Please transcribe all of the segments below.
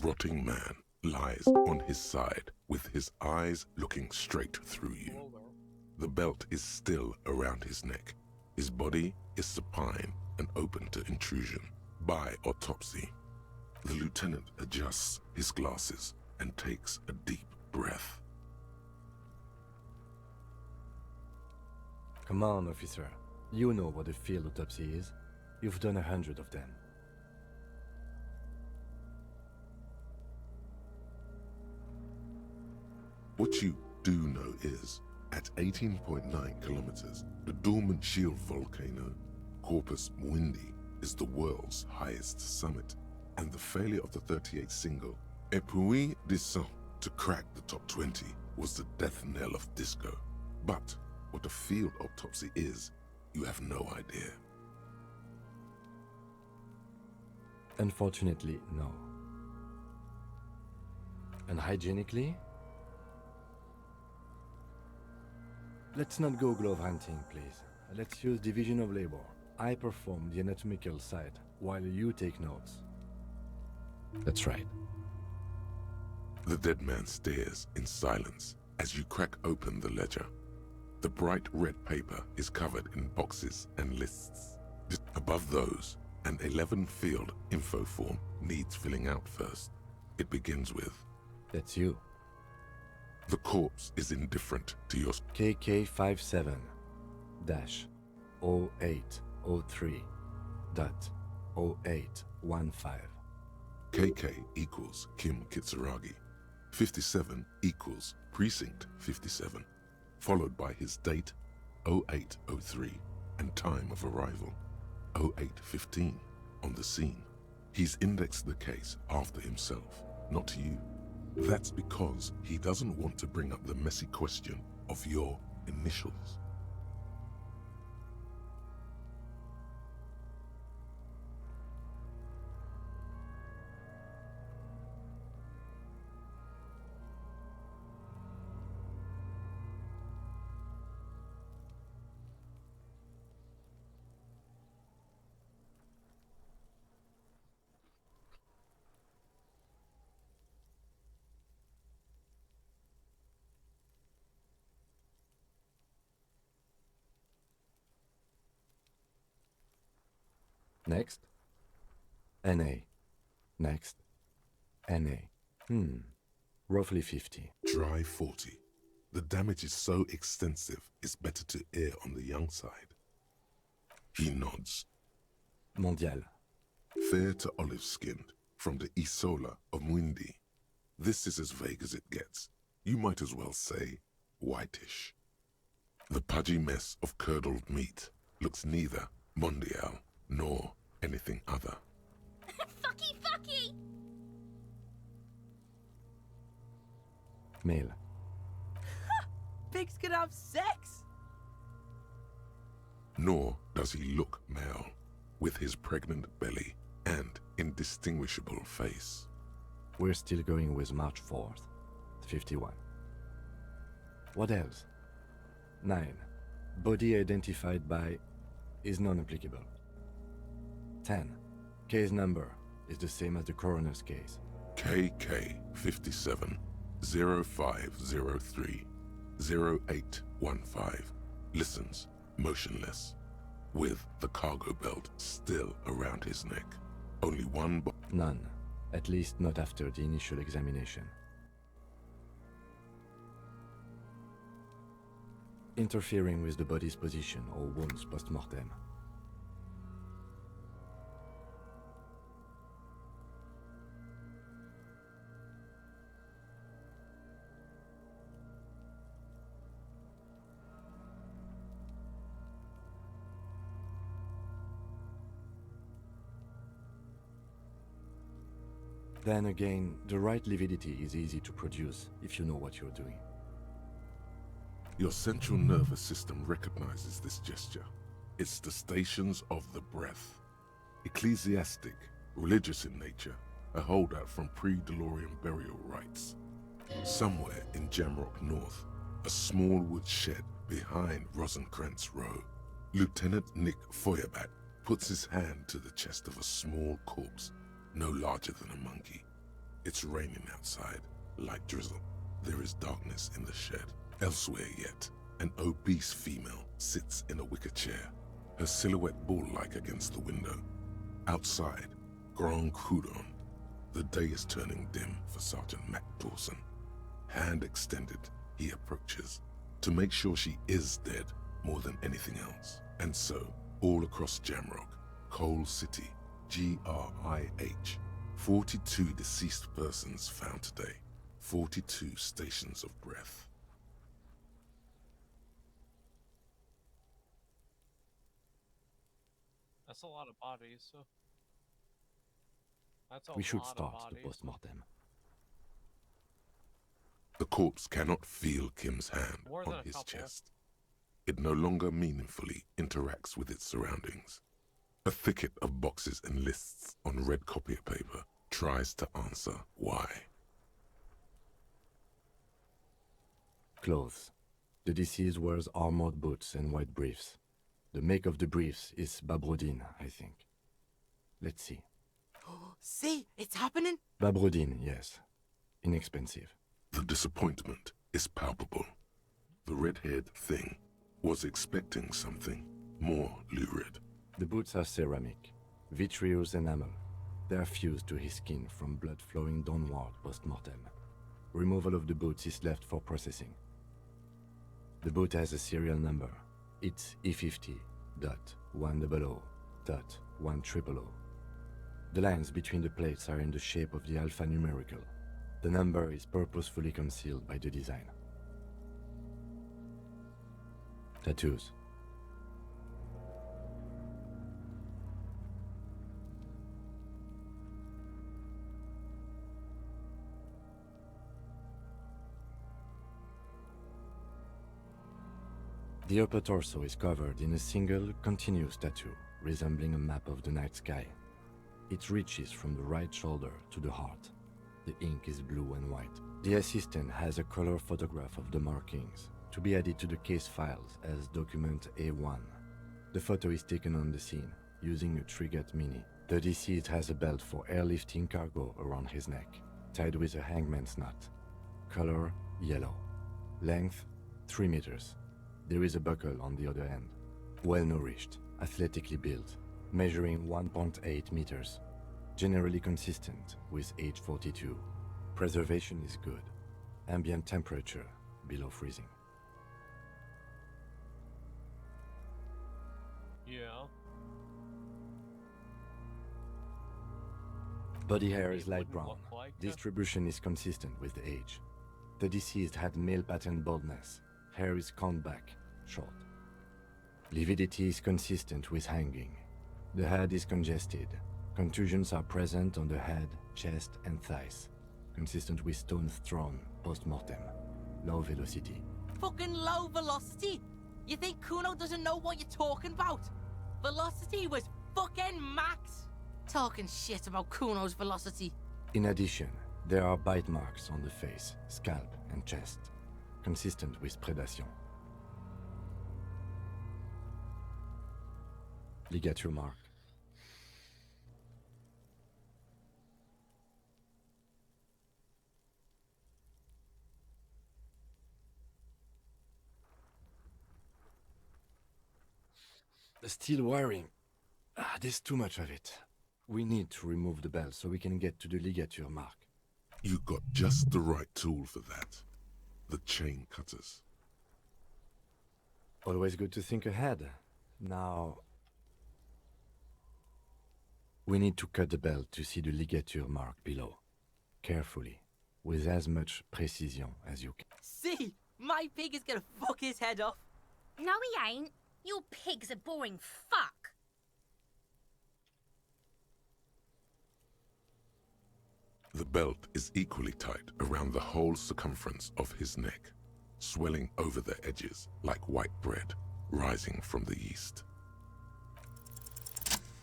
rotting man lies on his side with his eyes looking straight through you. The belt is still around his neck. His body is supine and open to intrusion. By autopsy, the lieutenant adjusts his glasses and takes a deep breath. Come on, officer. You know what a field autopsy is. You've done 100 of them. What you do know is, at 18.9 kilometers, the dormant shield volcano, Corpus Muindi, is the world's highest summit, and the failure of the 38 single, Et puis descend, to crack the top 20 was the death knell of disco. But what a field autopsy is, you have no idea. Unfortunately, no. And hygienically? Let's not go glove hunting, please. Let's use division of labor. I perform the anatomical side, while you take notes. That's right. The dead man stares in silence as you crack open the ledger. The bright red paper is covered in boxes and lists. Above those, an 11-field info form needs filling out first. It begins with, That's you. the corpse is indifferent to your... KK57-0803.0815. KK equals Kim Kitsuragi. 57 equals Precinct 57, followed by his date, 0803, and time of arrival, 0815, on the scene. He's indexed the case after himself, not you. That's because he doesn't want to bring up the messy question of your initials. Next. NA. Next. NA. Roughly 50. Dry 40. The damage is so extensive, it's better to err on the young side. He nods. Mondial. Fair to olive-skinned, from the Isola of Muindi. This is as vague as it gets. You might as well say whitish. The pudgy mess of curdled meat looks neither mondial nor anything other. Fucky fucky! Male. Pigs can have sex! Nor does he look male, with his pregnant belly and indistinguishable face. We're still going with March 4th. 51. What else? 9. Body identified by is non-applicable. 10. Case number is the same as the coroner's case. KK 57 0503 0815 listens motionless, with the cargo belt still around his neck. Only one None. At least not after the initial examination. Interfering with the body's position or wounds post-mortem. Then again, the right lividity is easy to produce if you know what you're doing. Your central nervous system recognizes this gesture. It's the stations of the breath. Ecclesiastic, religious in nature, a holdout from pre-Delorian burial rites. Somewhere in Jamrock North, a small wood shed behind Rosencrantz Row, Lieutenant Nick Feuerbat puts his hand to the chest of a small corpse, no larger than a monkey. It's raining outside, light drizzle. There is darkness in the shed. Elsewhere yet, an obese female sits in a wicker chair, her silhouette bull-like against the window. Outside, Grand Coudon. The day is turning dim for Sergeant Mac Dawson. Hand extended, he approaches, to make sure she is dead more than anything else. And so, all across Jamrock, Coal City, GRIH, 42 deceased persons found today, 42 stations of breath. That's a lot of bodies, so... That's a We should lot of start the bodies. post-mortem. The corpse cannot feel Kim's hand More than on a his couple. chest. It no longer meaningfully interacts with its surroundings. A thicket of boxes and lists on red copier paper tries to answer why. Clothes. The deceased wears armored boots and white briefs. The make of the briefs is Babrodine, I think. Let's see. See, it's happening. Babrodine, yes. Inexpensive. The disappointment is palpable. The red-haired thing was expecting something more lurid. The boots are ceramic, vitreous enamel. They are fused to his skin from blood flowing downward post-mortem. Removal of the boots is left for processing. The boot has a serial number. It's E50.100.100. The lines between the plates are in the shape of the alphanumerical. The number is purposefully concealed by the design. Tattoos. The upper torso is covered in a single, continuous tattoo, resembling a map of the night sky. It reaches from the right shoulder to the heart. The ink is blue and white. The assistant has a color photograph of the markings, to be added to the case files as document A1. The photo is taken on the scene, using a Trigat Mini. The deceased has a belt for airlifting cargo around his neck, tied with a hangman's knot. Color, yellow. Length, 3 meters. There is a buckle on the other end. Well-nourished, athletically built, measuring 1.8 meters. Generally consistent with age 42. Preservation is good. Ambient temperature, below freezing. Yeah. Body hair is It light wouldn't brown. look like a- Distribution is consistent with the age. The deceased had male pattern baldness. Hair is combed back, short. Lividity is consistent with hanging. The head is congested. Contusions are present on the head, chest, and thighs. Consistent with stones thrown post-mortem. Low velocity. Fucking low velocity. You think Kuno doesn't know what you're talking about? Velocity was fucking max. Talking shit about Kuno's velocity. In addition, there are bite marks on the face, scalp, and chest. Consistent with predation. Ligature mark. The steel wiring. There's too much of it. We need to remove the bell so we can get to the ligature mark. You got just the right tool for that. The chain cutters. Always good to think ahead. Now... we need to cut the belt to see the ligature mark below. Carefully, with as much precision as you can. See, my pig is gonna fuck his head off. No, he ain't. Your pig's a boring fuck. The belt is equally tight around the whole circumference of his neck, swelling over the edges like white bread rising from the yeast.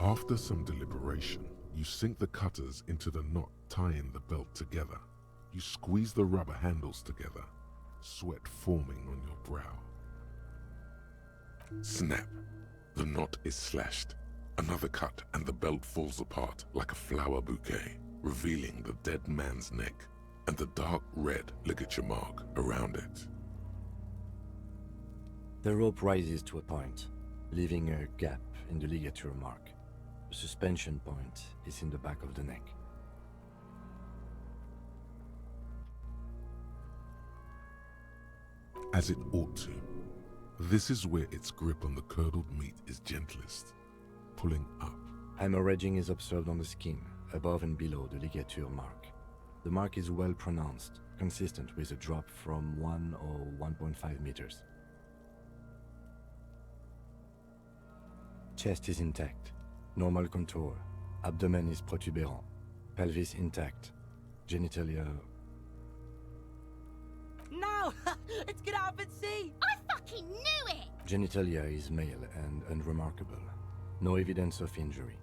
After some deliberation, you sink the cutters into the knot tying the belt together. You squeeze the rubber handles together, sweat forming on your brow. Snap! The knot is slashed. Another cut and the belt falls apart like a flower bouquet. revealing the dead man's neck and the dark red ligature mark around it. The rope rises to a point, leaving a gap in the ligature mark. The suspension point is in the back of the neck. As it ought to. This is where its grip on the curdled meat is gentlest, pulling up. Hemorrhaging is observed on the skin, above and below the ligature mark. The mark is well pronounced, consistent with a drop from 1 or 1.5 meters. Chest is intact, normal contour, abdomen is protuberant, pelvis intact, genitalia... No! It's gonna happen, see! I fucking knew it! Genitalia is male and unremarkable. No evidence of injury.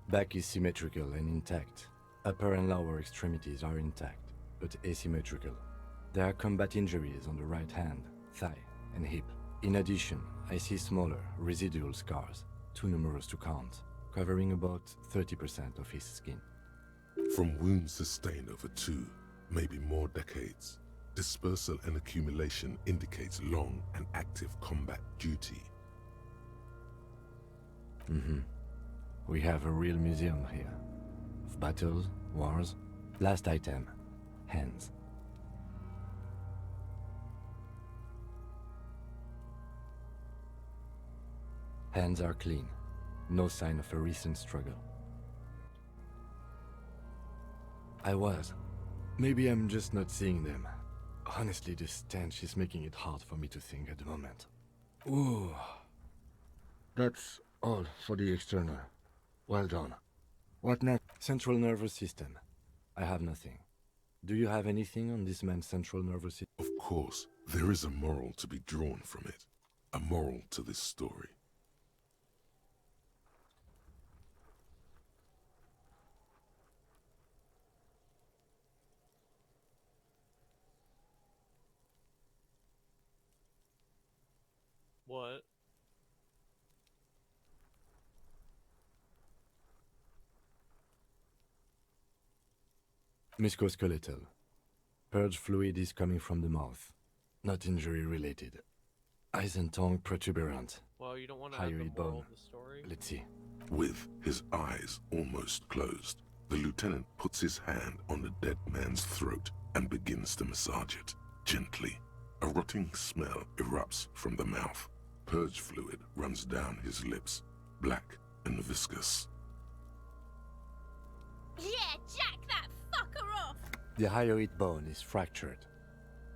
Back is symmetrical and intact. Upper and lower extremities are intact, but asymmetrical. There are combat injuries on the right hand, thigh, and hip. In addition, I see smaller, residual scars, too numerous to count, covering about 30% of his skin. From wounds sustained over 2, maybe more decades, dispersal and accumulation indicates long and active combat duty. We have a real museum here. Of battles, wars. Last item, hands. Hands are clean. No sign of a recent struggle. Maybe I'm just not seeing them. Honestly, this stench is making it hard for me to think at the moment. Ooh. That's all for the external. Well done. What next? Central nervous system. I have nothing. Do you have anything on this man's central nervous system? Of course, there is a moral to be drawn from it. A moral to this story. What? Musculoskeletal. Purge fluid is coming from the mouth. Not injury related. Eyes and tongue protuberant. Well, you don't want to have the Hyoid moral bone. of the story. Let's see. With his eyes almost closed, the lieutenant puts his hand on the dead man's throat and begins to massage it, gently. A rotting smell erupts from the mouth. Purge fluid runs down his lips, black and viscous. Yeah, jack that fucker off! The hyoid bone is fractured.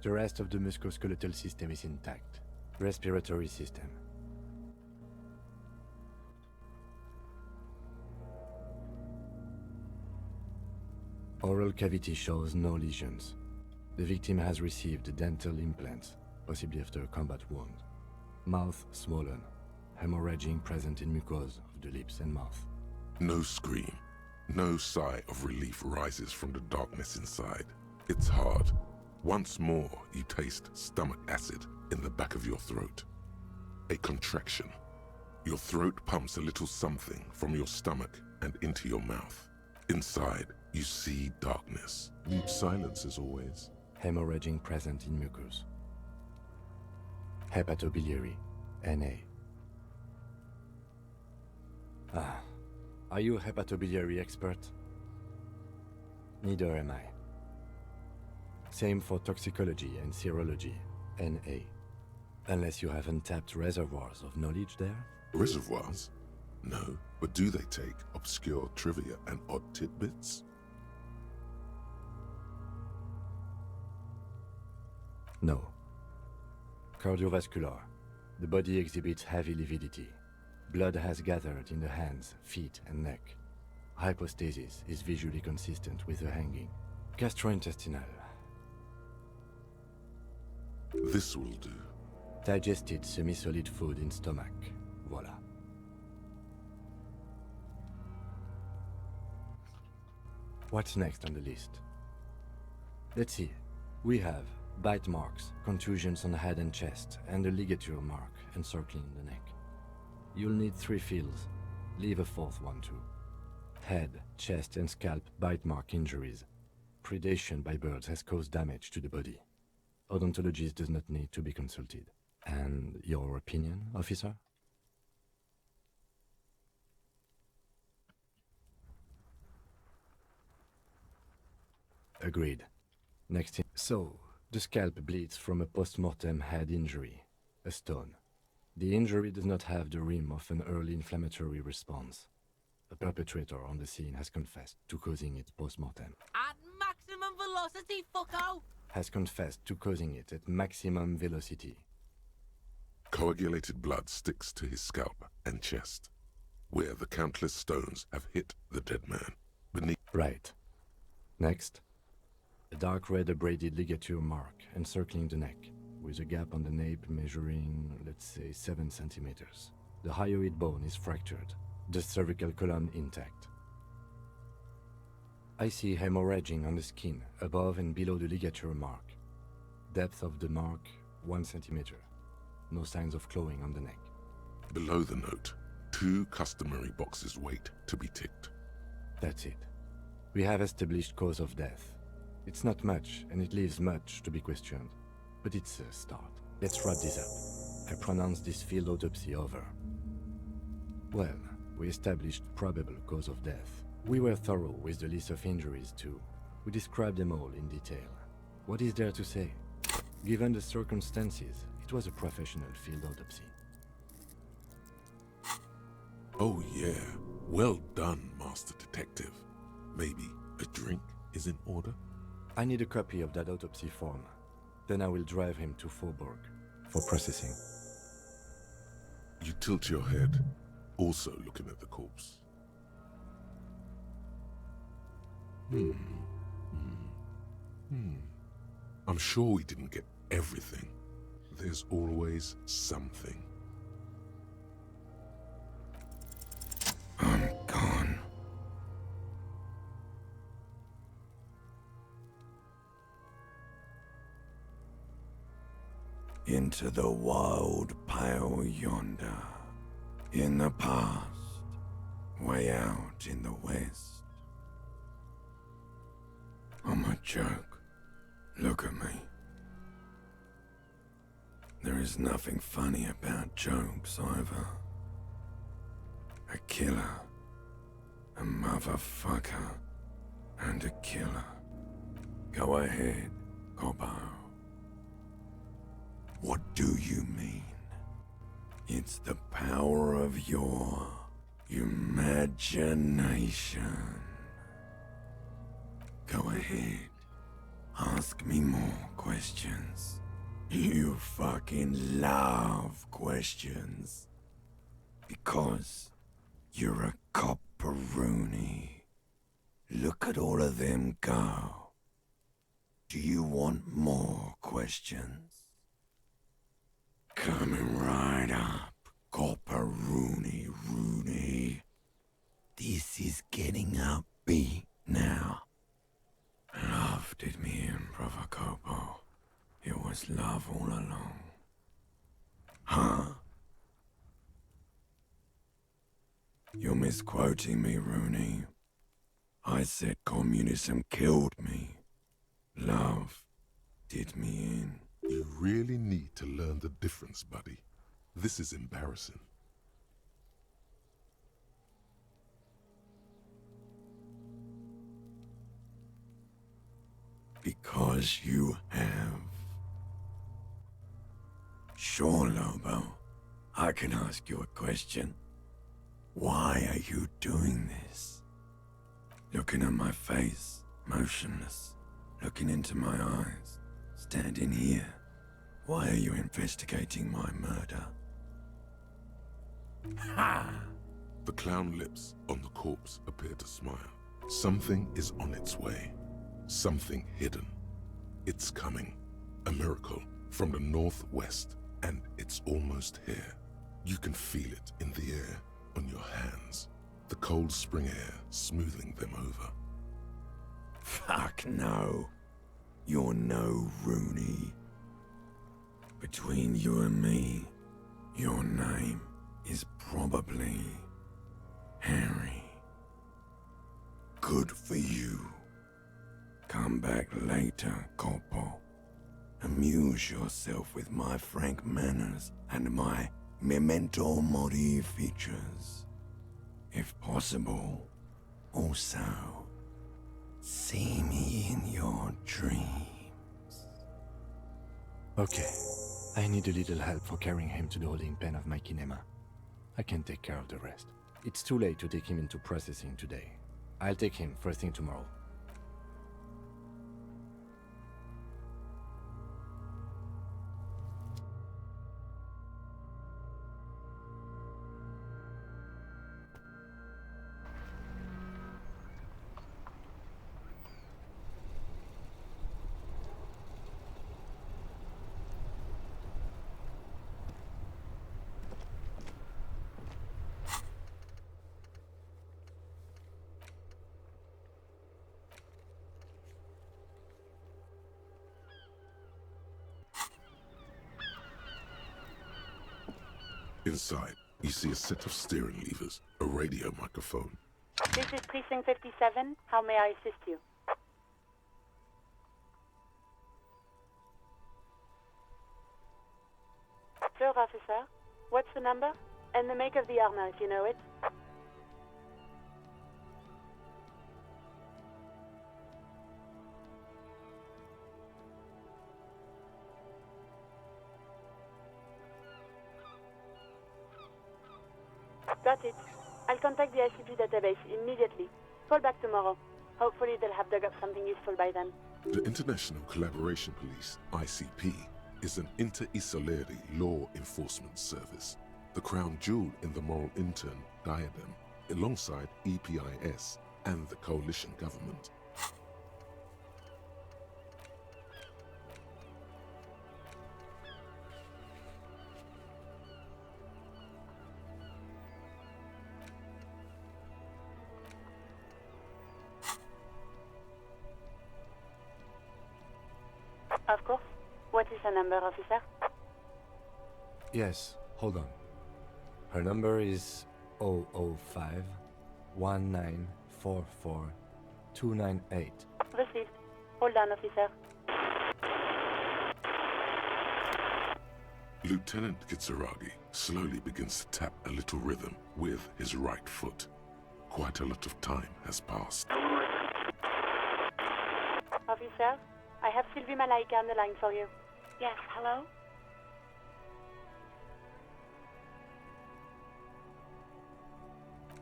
The rest of the musculoskeletal system is intact. Respiratory system. Oral cavity shows no lesions. The victim has received dental implants, possibly after a combat wound. Mouth swollen. Hemorrhaging present in mucosa of the lips and mouth. No scream, no sigh of relief rises from the darkness inside. It's hard. Once more, you taste stomach acid in the back of your throat. A contraction. Your throat pumps a little something from your stomach and into your mouth. Inside, you see darkness. Mute silence as always. Hemorrhaging present in mucus. Hepatobiliary, NA. Are you a hepatobiliary expert? Neither am I. Same for toxicology and serology, NA. Unless you have untapped reservoirs of knowledge there? Reservoirs? No, but do they take obscure trivia and odd tidbits? No. Cardiovascular. The body exhibits heavy lividity. Blood has gathered in the hands, feet, and neck. Hypostasis is visually consistent with the hanging. Gastrointestinal. This will do. Digested semi-solid food in stomach. Voila. What's next on the list? Let's see. We have bite marks, contusions on the head and chest, and a ligature mark encircling the neck. You'll need 3 fields. Leave a 4th one too. Head, chest, and scalp bite mark injuries. Predation by birds has caused damage to the body. Odontologist does not need to be consulted. And your opinion, officer? Agreed. Next. So, the scalp bleeds from a post-mortem head injury, a stone. The injury does not have the rim of an early inflammatory response. The perpetrator on the scene has confessed to causing it post-mortem. At maximum velocity, fucko! Has confessed to causing it at maximum velocity. Coagulated blood sticks to his scalp and chest, where the countless stones have hit the dead man. Beneath. Right. Next. A dark red abraded ligature mark encircling the neck, with a gap on the nape measuring, let's say, 7 centimeters. The hyoid bone is fractured, the cervical column intact. I see hemorrhaging on the skin, above and below the ligature mark. Depth of the mark, 1 centimeter. No signs of clawing on the neck. Below the note, 2 customary boxes wait to be ticked. That's it. We have established cause of death. It's not much, and it leaves much to be questioned. But it's a start. Let's wrap this up. I pronounce this field autopsy over. Well, we established probable cause of death. We were thorough with the list of injuries too. We described them all in detail. What is there to say? Given the circumstances, it was a professional field autopsy. Oh yeah, well done, Master Detective. Maybe a drink is in order? I need a copy of that autopsy form. Then I will drive him to Faubourg for processing. You tilt your head, also looking at the corpse. I'm sure we didn't get everything. There's always something. I'm gone. Into the wild pale yonder. In the past, way out in the west. I'm a joke. Look at me. There is nothing funny about jokes either. A killer, a motherfucker, and a killer. Go ahead, Cobbo. What do you mean? It's the power of your imagination. Go ahead. Ask me more questions. You fucking love questions. Because you're a copperoonie. Look at all of them go. Do you want more questions? Coming right up, copperoonie Rooney. This is getting upbeat now. Love did me in, Brother Copo. It was love all along. Huh? You're misquoting me, Rooney. I said communism killed me. Love did me in. You really need to learn the difference, buddy. This is embarrassing. Because you have. Sure, Lobo. I can ask you a question. Why are you doing this? Looking at my face, motionless, looking into my eyes, standing here. Why are you investigating my murder? Ha! The clown lips on the corpse appear to smile. Something is on its way. Something hidden. It's coming. A miracle from the northwest, and it's almost here. You can feel it in the air, on your hands. The cold spring air smoothing them over. Fuck no. You're no Rooney. Between you and me, your name is probably Harry. good for you. Come back later, Corpo. Amuse yourself with my frank manners and my memento mori features. If possible, also, see me in your dreams. Okay. I need a little help for carrying him to the holding pen of my kinema. I can take care of the rest. It's too late to take him into processing today. I'll take him first thing tomorrow. Inside, you see a set of steering levers, a radio microphone. This is Precinct 57. How may I assist you? Sure, officer. What's the number? And the make of the armor, if you know it. Got it. I'll contact the ICP database immediately. Call back tomorrow. Hopefully they'll have dug up something useful by then. The International Collaboration Police, ICP, is an inter-Isolari law enforcement service, the crown jewel in the moral intern diadem, alongside EPIS and the coalition government. Of course. What is her number, officer? Yes, hold on. Her number is 005 1944 298. Received. Hold on, officer. Lieutenant Kitsuragi slowly begins to tap a little rhythm with his right foot. Quite a lot of time has passed. Officer, I have Sylvie Malaika on the line for you. Yes, hello?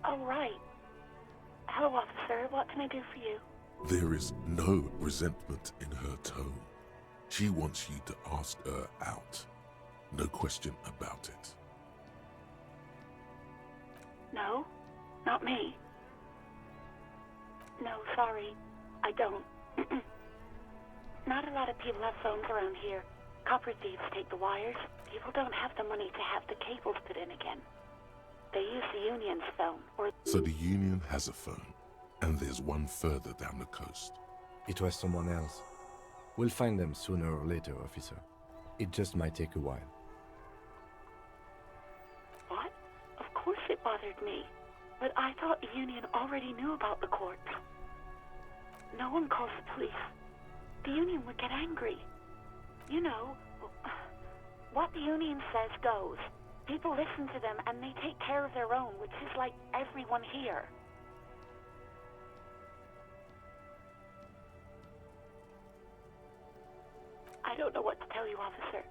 Oh, right. Hello, officer. What can I do for you? There is no resentment in her tone. She wants you to ask her out. No question about it. No, not me. No, sorry. I don't. Not a lot of people have phones around here. Copper thieves take the wires. People don't have the money to have the cables put in again. They use the Union's phone, or... So the Union has a phone, and there's one further down the coast. It was someone else. We'll find them sooner or later, officer. It just might take a while. What? Of course it bothered me. But I thought the Union already knew about the court. No one calls the police. The Union would get angry. You know, what the Union says goes. People listen to them and they take care of their own, which is like everyone here. I don't know what to tell you, officer.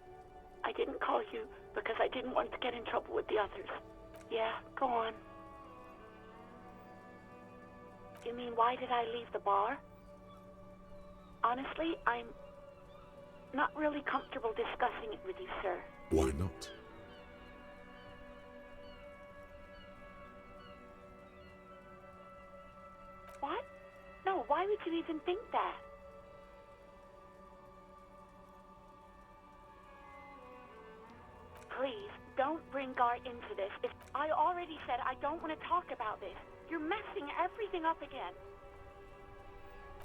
I didn't call you because I didn't want to get in trouble with the others. Yeah, go on. You mean, why did I leave the bar? Honestly, I'm not really comfortable discussing it with you, sir. Why not? What? No, why would you even think that? Please, don't bring Gar into this. I already said I don't want to talk about this. You're messing everything up again.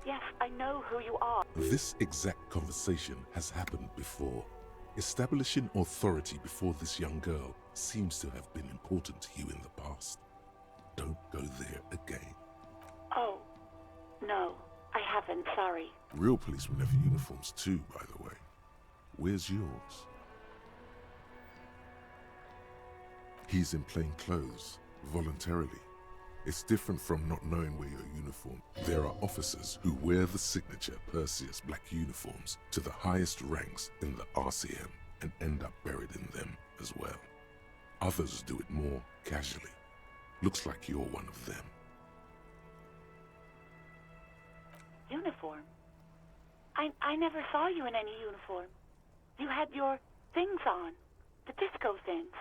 Yes, I know who you are. This exact conversation has happened before. Establishing authority before this young girl seems to have been important to you in the past. Don't go there again. Oh, No, I haven't, sorry. Real policemen have uniforms too, by the way. Where's yours? He's in plain clothes, voluntarily. It's different from not knowing where your uniform. There are officers who wear the signature Perseus black uniforms to the highest ranks in the RCM and end up buried in them as well. Others do it more casually. Looks like you're one of them. Uniform? I never saw you in any uniform. You had your things on. The disco things.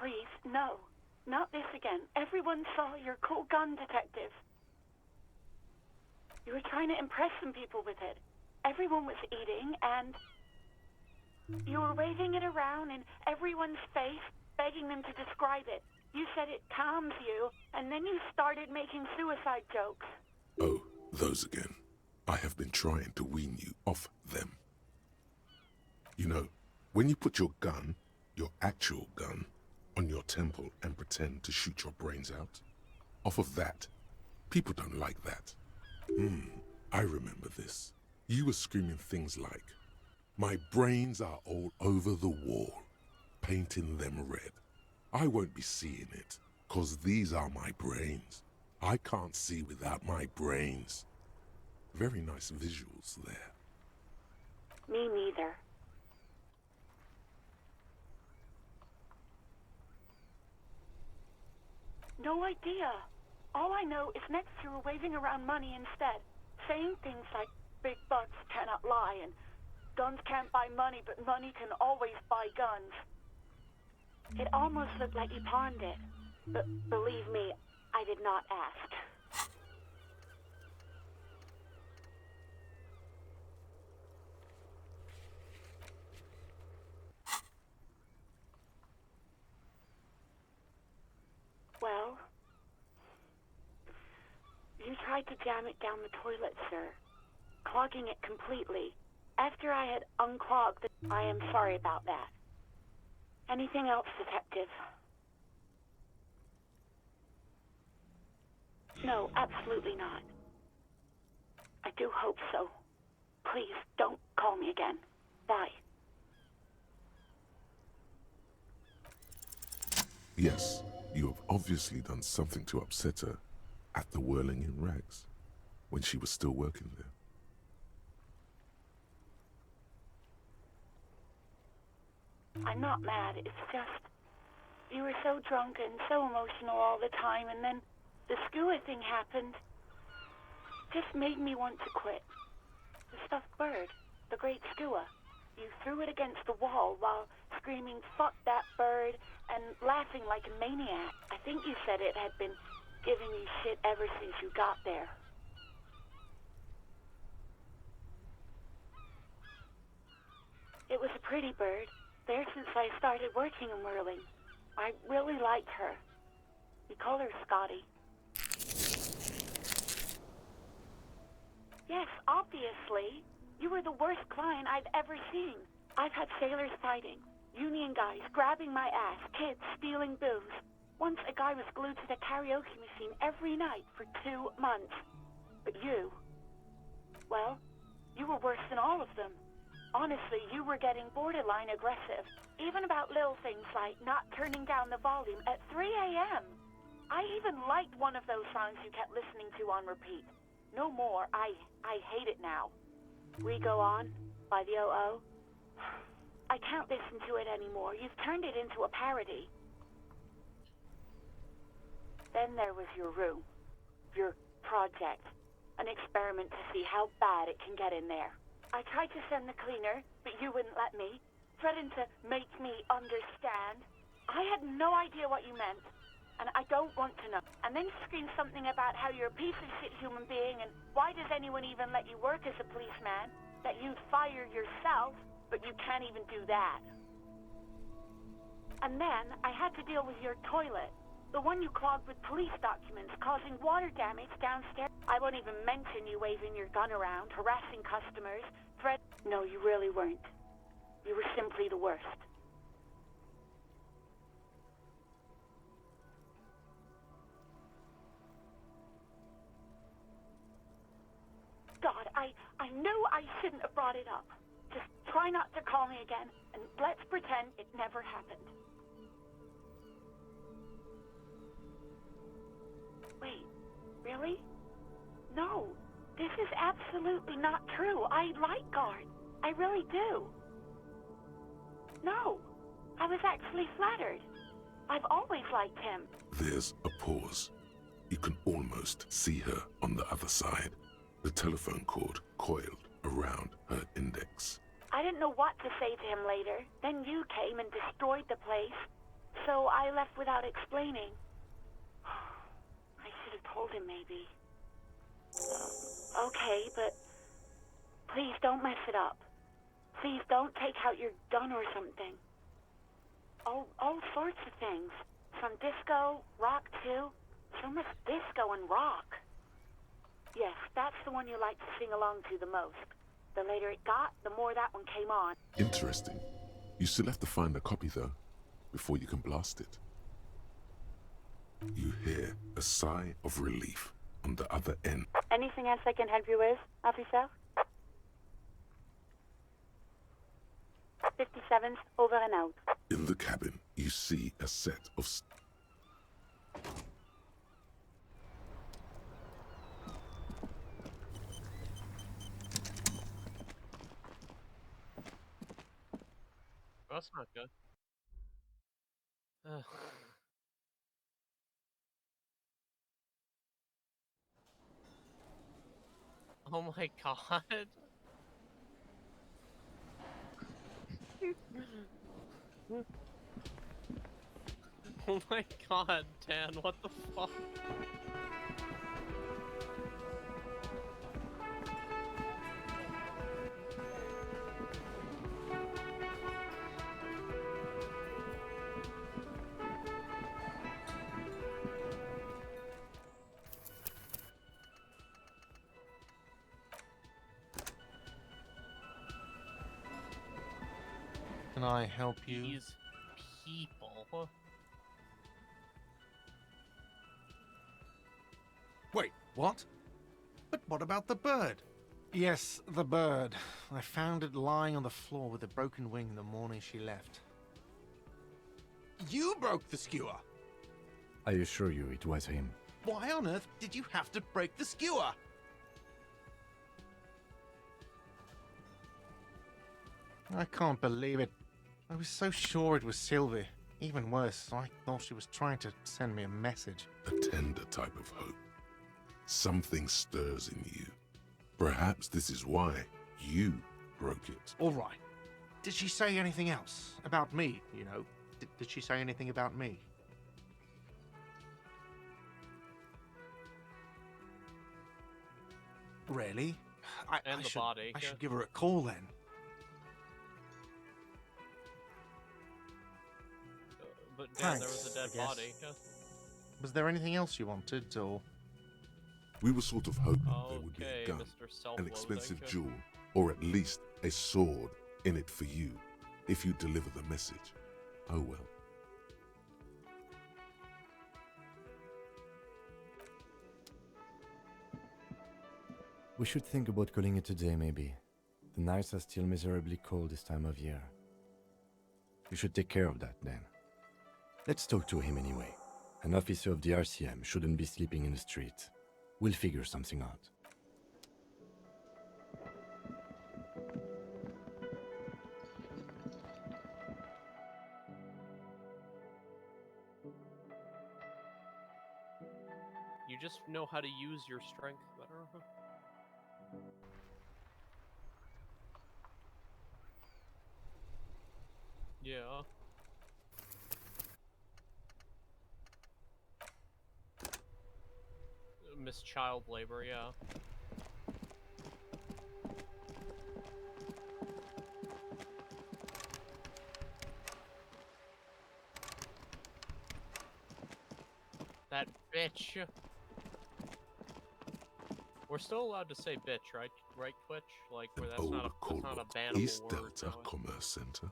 Please, no. Not this again. Everyone saw your cool gun, detective. You were trying to impress some people with it. Everyone was eating, and you were waving it around in everyone's face, begging them to describe it. You said it calms you, and then you started making suicide jokes. Oh, those again. I have been trying to wean you off them. You know, when you put your gun, your actual gun, on your temple and pretend to shoot your brains out, off of that, people don't like that. I remember this. You were screaming things like, "My brains are all over the wall, painting them red. I won't be seeing it, 'cause these are my brains. I can't see without my brains." Very nice visuals there. Me neither. No idea. All I know is next you were waving around money instead, saying things like, "Big bucks cannot lie," and "Guns can't buy money, but money can always buy guns." It almost looked like you pawned it, but believe me, I did not ask. Well, you tried to jam it down the toilet, sir, clogging it completely. After I had unclogged it, I am sorry about that. Anything else, detective? No, absolutely not. I do hope so. Please, don't call me again. Bye. Yes, you have obviously done something to upset her at the Whirling-In-Rags when she was still working there. I'm not mad, it's just you were so drunk and so emotional all the time, and then the skua thing happened. Just made me want to quit. The stuffed bird, the great skua. You threw it against the wall while screaming, "Fuck that bird," and laughing like a maniac. I think you said it had been giving you shit ever since you got there. It was a pretty bird, there since I started working in Whirling. I really liked her. We call her Scotty. Yes, obviously. You were the worst client I've ever seen. I've had sailors fighting, union guys grabbing my ass, kids stealing booze. Once a guy was glued to the karaoke machine every night for 2 months. But you, well, you were worse than all of them. Honestly, you were getting borderline aggressive. Even about little things like not turning down the volume at 3 a.m. I even liked one of those songs you kept listening to on repeat. No more. I hate it now. We Go On by the O.O. I can't listen to it anymore. You've turned it into a parody. Then there was your room, your project, an experiment to see how bad it can get in there. I tried to send the cleaner, but you wouldn't let me, threatened to make me understand. I had no idea what you meant, and I don't want to know. And then you screamed something about how you're a piece of shit human being, and why does anyone even let you work as a policeman? That you'd fire yourself, but you can't even do that. And then I had to deal with your toilet, the one you clogged with police documents, causing water damage downstairs. I won't even mention you waving your gun around, harassing customers, No, you really weren't. You were simply the worst. I knew I shouldn't have brought it up. Just try not to call me again, and let's pretend it never happened. Wait, really? No, this is absolutely not true. I like Guard. I really do. No, I was actually flattered. I've always liked him. There's a pause. You can almost see her on the other side. The telephone cord coiled around her index. I didn't know what to say to him later. Then you came and destroyed the place. So I left without explaining. I should have told him, maybe. Okay, but please don't mess it up. Please don't take out your gun or something. All sorts of things. Some disco, rock too. So much disco and rock. Yes, that's the one you like to sing along to the most. The later it got, the more that one came on. Interesting. You still have to find a copy, though, before you can blast it. You hear a sigh of relief on the other end. Anything else I can help you with, officer? 57's over and out. In the cabin, you see a set of... That's not good. Ugh. Oh my god. Oh my god, Dan, what the fuck? Can I help you? These people. Wait, what? But what about the bird? Yes, the bird. I found it lying on the floor with a broken wing the morning she left. You broke the skewer! I assure you it was him. Why on earth did you have to break the skewer? I can't believe it. I was so sure it was Sylvie. Even worse, I thought she was trying to send me a message. A tender type of hope. Something stirs in you. Perhaps this is why you broke it. All right. Did she say anything else? About me, you know? Did she say anything about me? Really? And the body. I should give her a call then. But Dan, there Thanks, was a dead I guess. body. Was there anything else you wanted, or...? We were sort of hoping there would be Okay, a gun, Mr. Self-loathing. an expensive jewel, or at least a sword in it for you, if you deliver the message. Oh well. We should think about calling it a day, maybe. The nights are still miserably cold this time of year. You should take care of that, then. Let's talk to him anyway. An officer of the RCM shouldn't be sleeping in the street. We'll figure something out. You just know how to use your strength better. Yeah. Miss Child Labor, yeah. That bitch. We're still allowed to say bitch, right? Right, Twitch? Like, where that's not a bannable East word. Delta Commerce Center.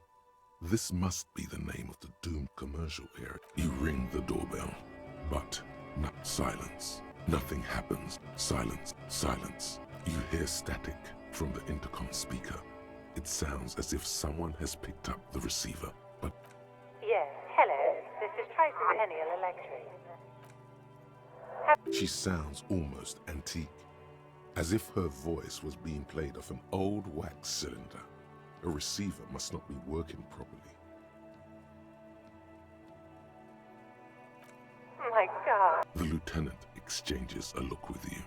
This must be the name of the doomed commercial area. You ring the doorbell, but not silence. Nothing happens. Silence, silence. You hear static from the intercom speaker. It sounds as if someone has picked up the receiver, but Yes, hello. This is Tricentennial Electric. she sounds almost antique, as if her voice was being played off an old wax cylinder. A receiver must not be working properly. My God, The lieutenant exchanges a look with you.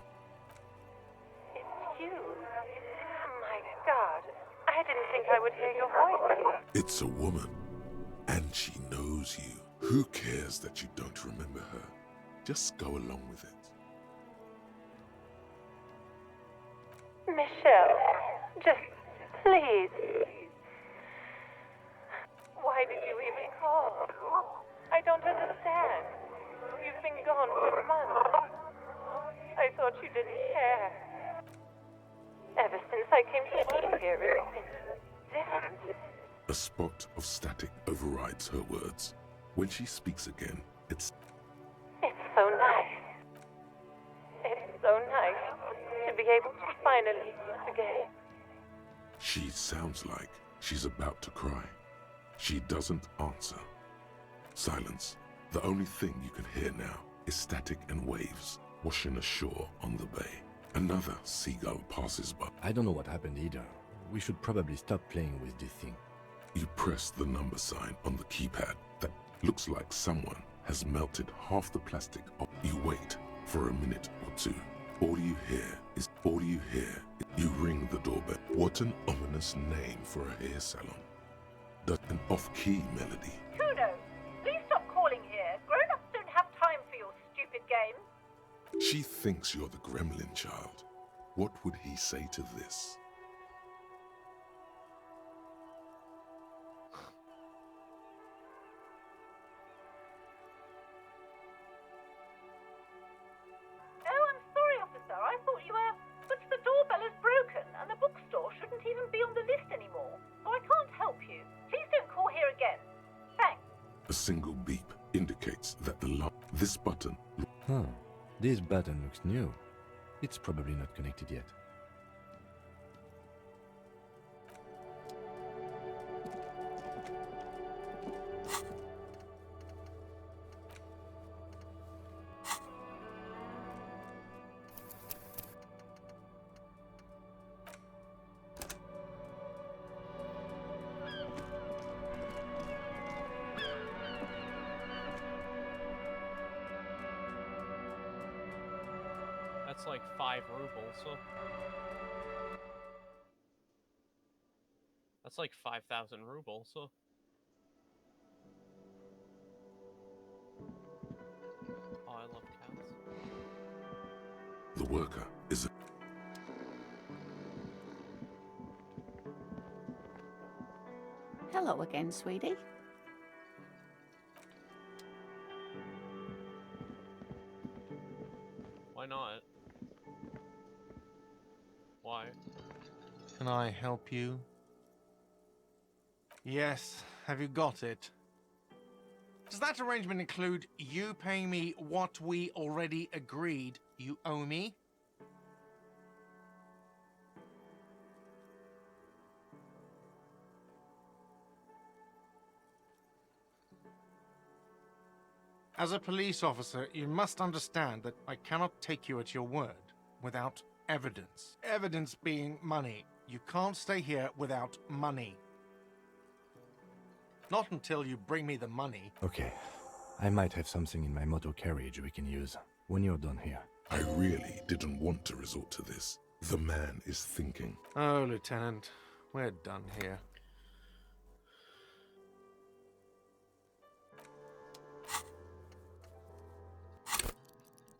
it's you. My God, I didn't think I would hear your voice. It's a woman, and she knows you. Who cares that you don't remember her? Just go along with it. Michelle, just please. Why did you even call? I don't understand. You've been gone for months. I thought you didn't care. Ever since I came to work here, it's been different. A spot of static overrides her words. When she speaks again, it's It's so nice. It's so nice to be able to finally meet again. she sounds like she's about to cry. She doesn't answer. Silence. The only thing you can hear now is static and waves washing ashore on the bay. Another seagull passes by. I don't know what happened either. We should probably stop playing with this thing. You press the number sign on the keypad. That looks like someone has melted half the plastic off. You wait for a minute or two. All you hear. You ring the doorbell. What an ominous name for a hair salon. That's an off-key melody. Kuno, please stop calling here. Grown-ups don't have time for your stupid games. She thinks you're the gremlin child. What would he say to this? Oh, I'm sorry, officer. I thought you were... But the doorbell is broken, and the bookstore shouldn't even be on the list anymore. So I can't help you. Please don't call here again. Thanks. A single beep indicates that this button. Huh. This button looks new. It's probably not connected yet. That's like 5 rubles. So that's like 5,000 rubles. So oh, I love cats. The worker is Hello again, sweetie. Why not? Why? Can I help you? Yes, have you got it? Does that arrangement include you paying me what we already agreed you owe me? As a police officer, you must understand that I cannot take you at your word without evidence. Evidence being money. You can't stay here without money. Not until you bring me the money. Okay. I might have something in my motor carriage we can use when you're done here. I really didn't want to resort to this. The man is thinking. Oh, Lieutenant, we're done here.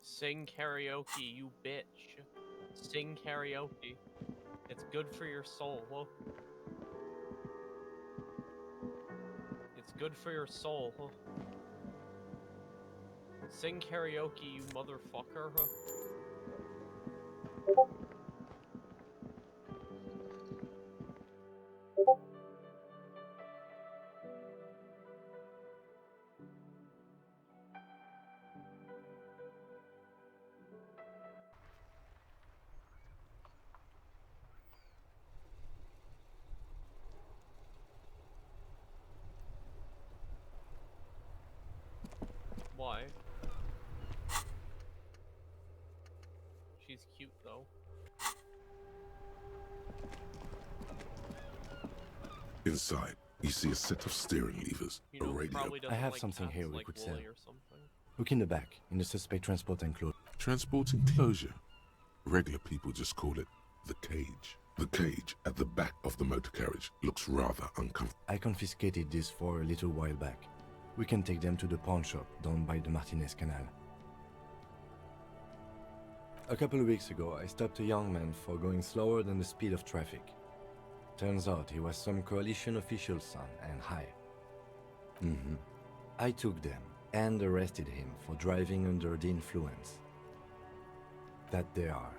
Sing karaoke, you bitch. Sing karaoke. It's good for your soul. Huh? It's good for your soul. Huh? Sing karaoke, you motherfucker. Huh? She's cute though. Inside, you see a set of steering levers, You a know, radio. probably I doesn't have like something cats, here we like could Wooly sell. or something. Look in the back, in the suspect transport enclosure. Transport enclosure. Regular people just call it the cage. The cage at the back of the motor carriage looks rather uncomfortable. I confiscated this for a little while back. We can take them to the pawn shop down by the Martinez Canal. A couple of weeks ago, I stopped a young man for going slower than the speed of traffic. Turns out he was some coalition official's son and high. I took them and arrested him for driving under the influence. That they are.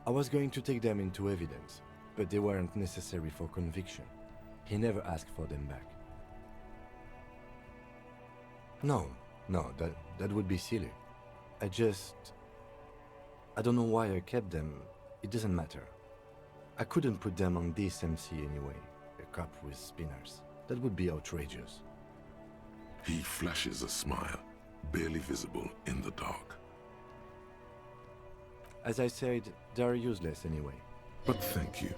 I was going to take them into evidence, but they weren't necessary for conviction. He never asked for them back. No, that would be silly. I don't know why I kept them. It doesn't matter. I couldn't put them on this MC anyway, a cop with spinners. That would be outrageous. He flashes a smile, barely visible in the dark. As I said, they're useless anyway. But thank you.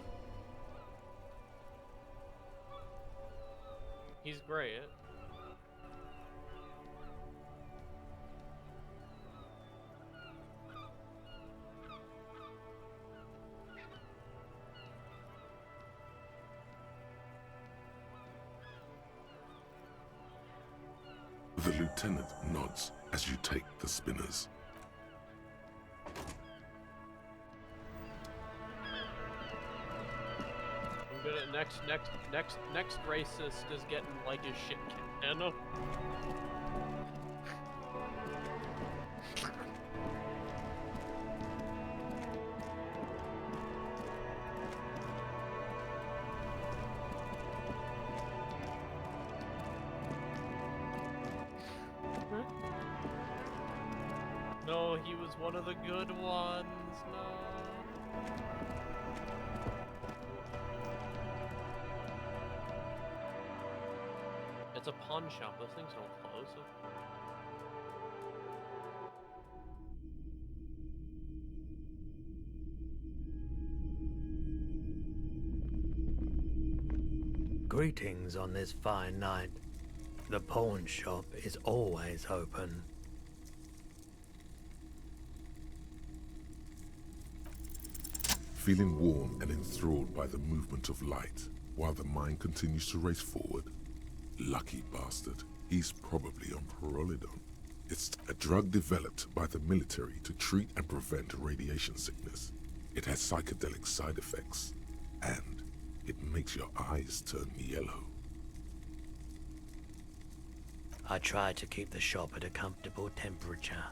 He's great. The lieutenant nods as you take the spinners. I'm good at next racist is getting like his shit can. No, he was one of the good ones. No. It's a pawn shop. Those things don't close. Greetings on this fine night. The pawn shop is always open. Feeling warm and enthralled by the movement of light, while the mind continues to race forward. Lucky bastard. He's probably on Pyrrolidone. It's a drug developed by the military to treat and prevent radiation sickness. It has psychedelic side effects, and it makes your eyes turn yellow. I try to keep the shop at a comfortable temperature.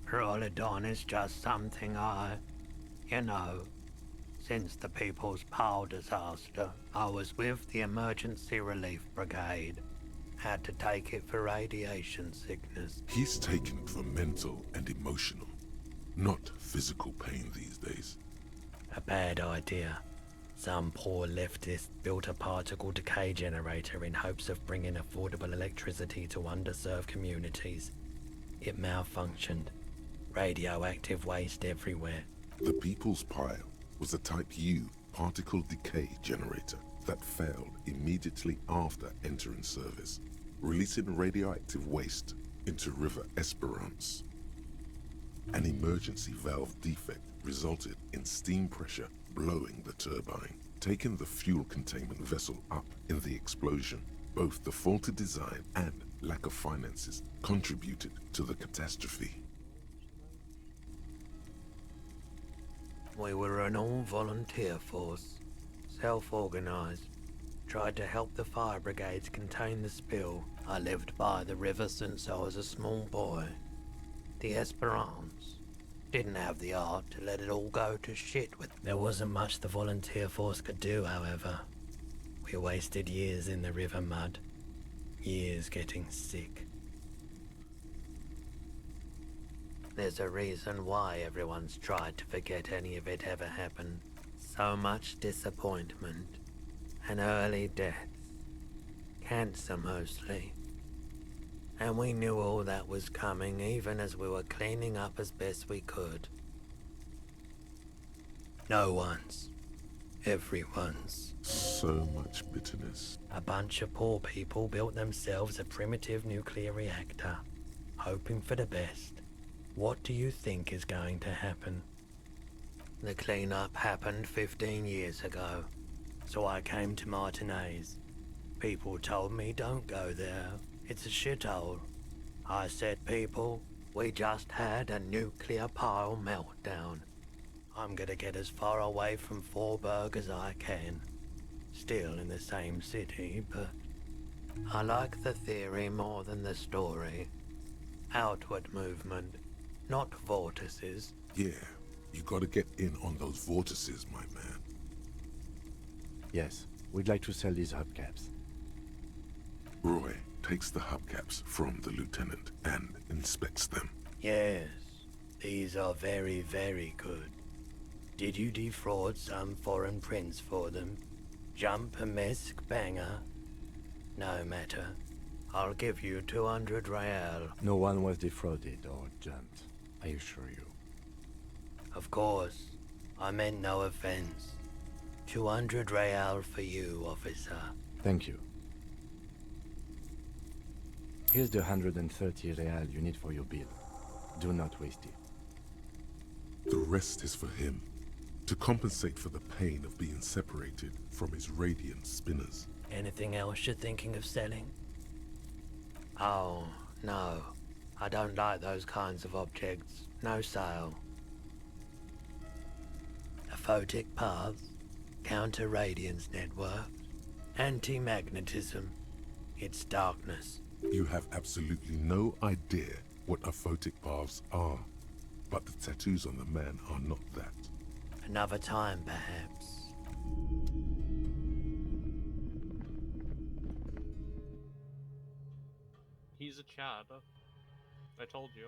Pyrrolidone is just something since the People's Power disaster, I was with the Emergency Relief Brigade. Had to take it for radiation sickness. He's taken it for mental and emotional, not physical pain these days. A bad idea. Some poor leftist built a particle decay generator in hopes of bringing affordable electricity to underserved communities. It malfunctioned. Radioactive waste everywhere. The People's Pile was a Type U particle decay generator that failed immediately after entering service, releasing radioactive waste into River Esperance. An emergency valve defect resulted in steam pressure blowing the turbine, taking the fuel containment vessel up in the explosion. Both the faulty design and lack of finances contributed to the catastrophe. We were an all-volunteer force, self-organized. Tried to help the fire brigades contain the spill. I lived by the river since I was a small boy. The Esperance didn't have the art to let it all go to shit with. There wasn't much the volunteer force could do, however. We wasted years in the river mud. Years getting sick. There's a reason why everyone's tried to forget any of it ever happened. So much disappointment and early deaths. Cancer mostly. And we knew all that was coming even as we were cleaning up as best we could. No one's. Everyone's. So much bitterness. A bunch of poor people built themselves a primitive nuclear reactor, hoping for the best. What do you think is going to happen? The cleanup happened 15 years ago, so I came to Martinez. People told me don't go there, it's a shithole. I said, people, we just had a nuclear pile meltdown. I'm gonna get as far away from Forberg as I can. Still in the same city, but I like the theory more than the story. Outward movement, not vortices. Yeah, you gotta get in on those vortices, my man. Yes, we'd like to sell these hubcaps. Roy takes the hubcaps from the lieutenant and inspects them. Yes, these are very, very good. Did you defraud some foreign prince for them? Jump a mesk banger? No matter. I'll give you 200 real. No one was defrauded or jumped, I assure you. Of course. I meant no offense. 200 real for you, officer. Thank you. Here's the 130 real you need for your bill. Do not waste it. The rest is for him, to compensate for the pain of being separated from his radiant spinners. Anything else you're thinking of selling? Oh, no. I don't like those kinds of objects. No sale. Aphotic paths, counter-radiance networks, anti-magnetism. It's darkness. You have absolutely no idea what aphotic paths are, but the tattoos on the man are not that. Another time, perhaps. He's a Chad. I told you.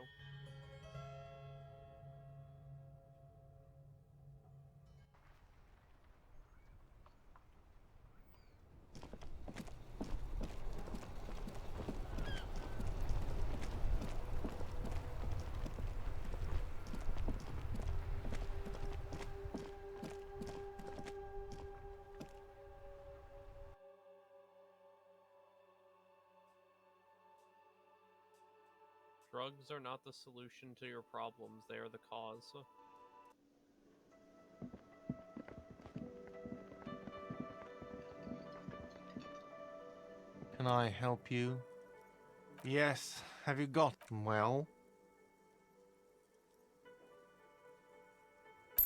Drugs are not the solution to your problems, they are the cause. Can I help you? Yes. Have you got them? Well?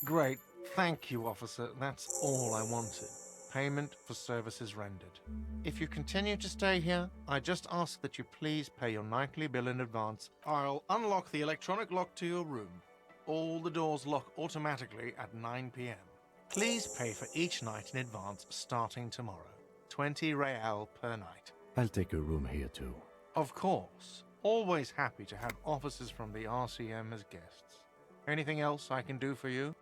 Great. Thank you, officer. That's all I wanted. Payment for services rendered. If you continue to stay here, I just ask that you please pay your nightly bill in advance. I'll unlock the electronic lock to your room. All the doors lock automatically at 9 p.m. Please pay for each night in advance starting tomorrow. 20 real per night. I'll take a room here too. Of course. Always happy to have officers from the RCM as guests. Anything else I can do for you?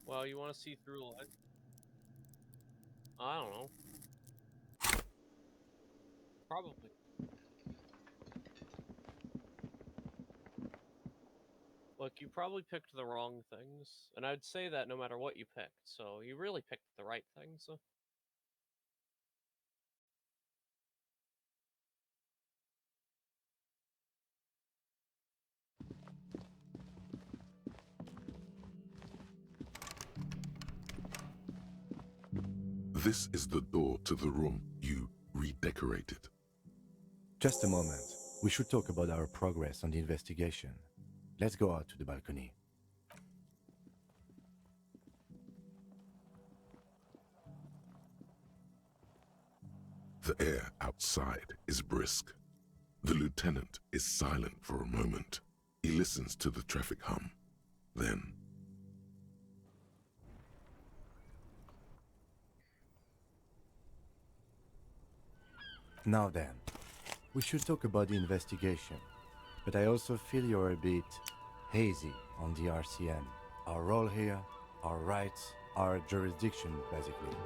Well, you want to see through life? I don't know. Probably. Look, you probably picked the wrong things, and I'd say that no matter what you picked, so you really picked the right things. This is the door to the room you redecorated. Just a moment. We should talk about our progress on the investigation. Let's go out to the balcony. The air outside is brisk. The lieutenant is silent for a moment. He listens to the traffic hum. Then, Now then, we should talk about the investigation. But I also feel you're a bit hazy on the RCM. Our role here, our rights, our jurisdiction, basically.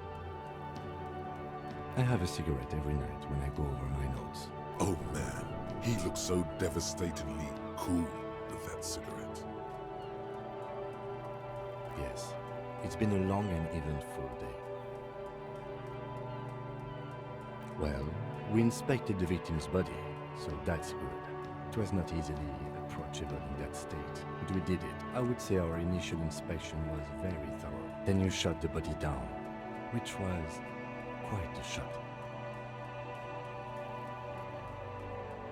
I have a cigarette every night when I go over my notes. oh man, he looks so devastatingly cool with that cigarette. Yes, it's been a long and eventful day. Well, we inspected the victim's body, so that's good. It was not easily approachable in that state, but we did it. I would say our initial inspection was very thorough. Then you shot the body down, which was quite a shot.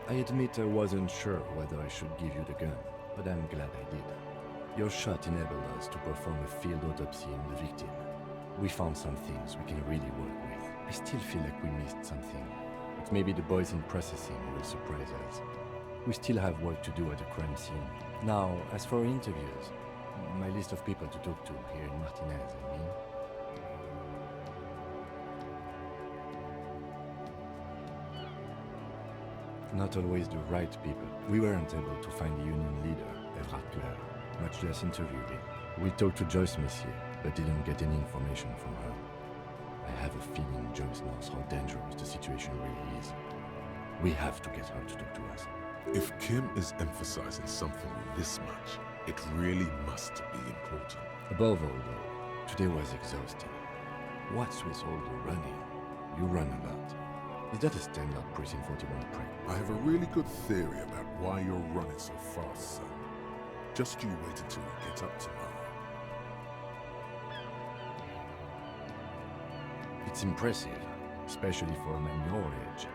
I admit I wasn't sure whether I should give you the gun, but I'm glad I did. Your shot enabled us to perform a field autopsy on the victim. We found some things we can really work with. I still feel like we missed something, but maybe the boys in processing will surprise us. We still have work to do at the crime scene. Now, as for interviews, my list of people to talk to here in Martinez, I mean. Not always the right people. We weren't able to find the union leader, Evrard Claire, much less interview him. We talked to Joyce Messier, but didn't get any information from her. I have a feeling Joyce knows how dangerous the situation really is. We have to get her to talk to us. If Kim is emphasizing something this much, it really must be important. Above all, though, today was exhausting. What's with all the running? You run a lot. Is that a standard Precinct 41 prank? I have a really good theory about why you're running so fast, son. Just you wait until we get up tomorrow. It's impressive, especially for a man your age.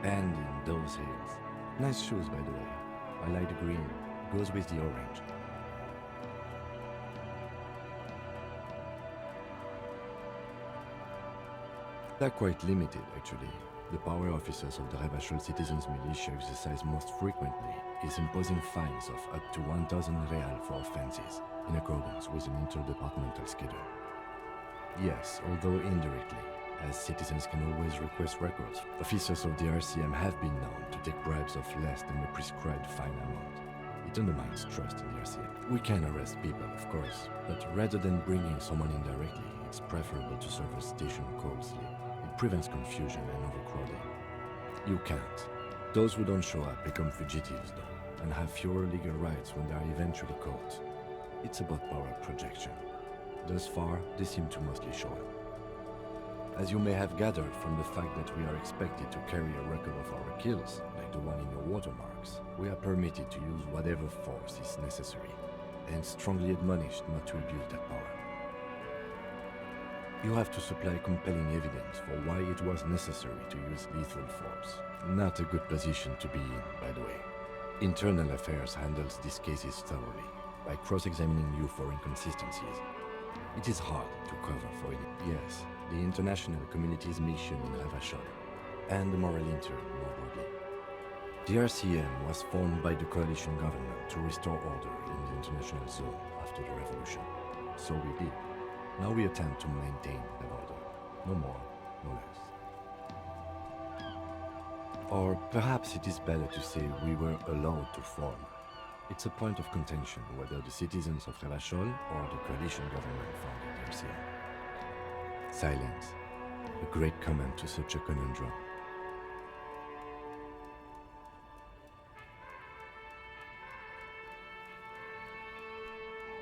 And in those heels. Nice shoes, by the way. I like the green. Goes with the orange. They're quite limited, actually. The power officers of the Ravachol Citizens Militia exercise most frequently is imposing fines of up to 1,000 real for offenses, in accordance with an interdepartmental schedule. Yes, although indirectly, as citizens can always request records, officers of the RCM have been known to take bribes of less than the prescribed fine amount. It undermines trust in the RCM. We can arrest people, of course, but rather than bringing someone in directly, it's preferable to serve a station coldly. It prevents confusion and overcrowding. You can't. Those who don't show up become fugitives, though, and have fewer legal rights when they are eventually caught. It's about power projection. Thus far, they seem to mostly show up. As you may have gathered from the fact that we are expected to carry a record of our kills, like the one in your watermarks, we are permitted to use whatever force is necessary, and strongly admonished not to abuse that power. You have to supply compelling evidence for why it was necessary to use lethal force. Not a good position to be in, by the way. Internal Affairs handles these cases thoroughly, by cross-examining you for inconsistencies. It is hard to cover for it. Yes, the international community's mission in Ravachol, and the Moral Inter more broadly. The RCM was formed by the coalition government to restore order in the international zone after the revolution. So we did. Now we attempt to maintain that order. No more, no less. Or perhaps it is better to say we were allowed to form. It's a point of contention whether the citizens of Ravachol or the coalition government founded the RCM. Silence. A great comment to such a conundrum.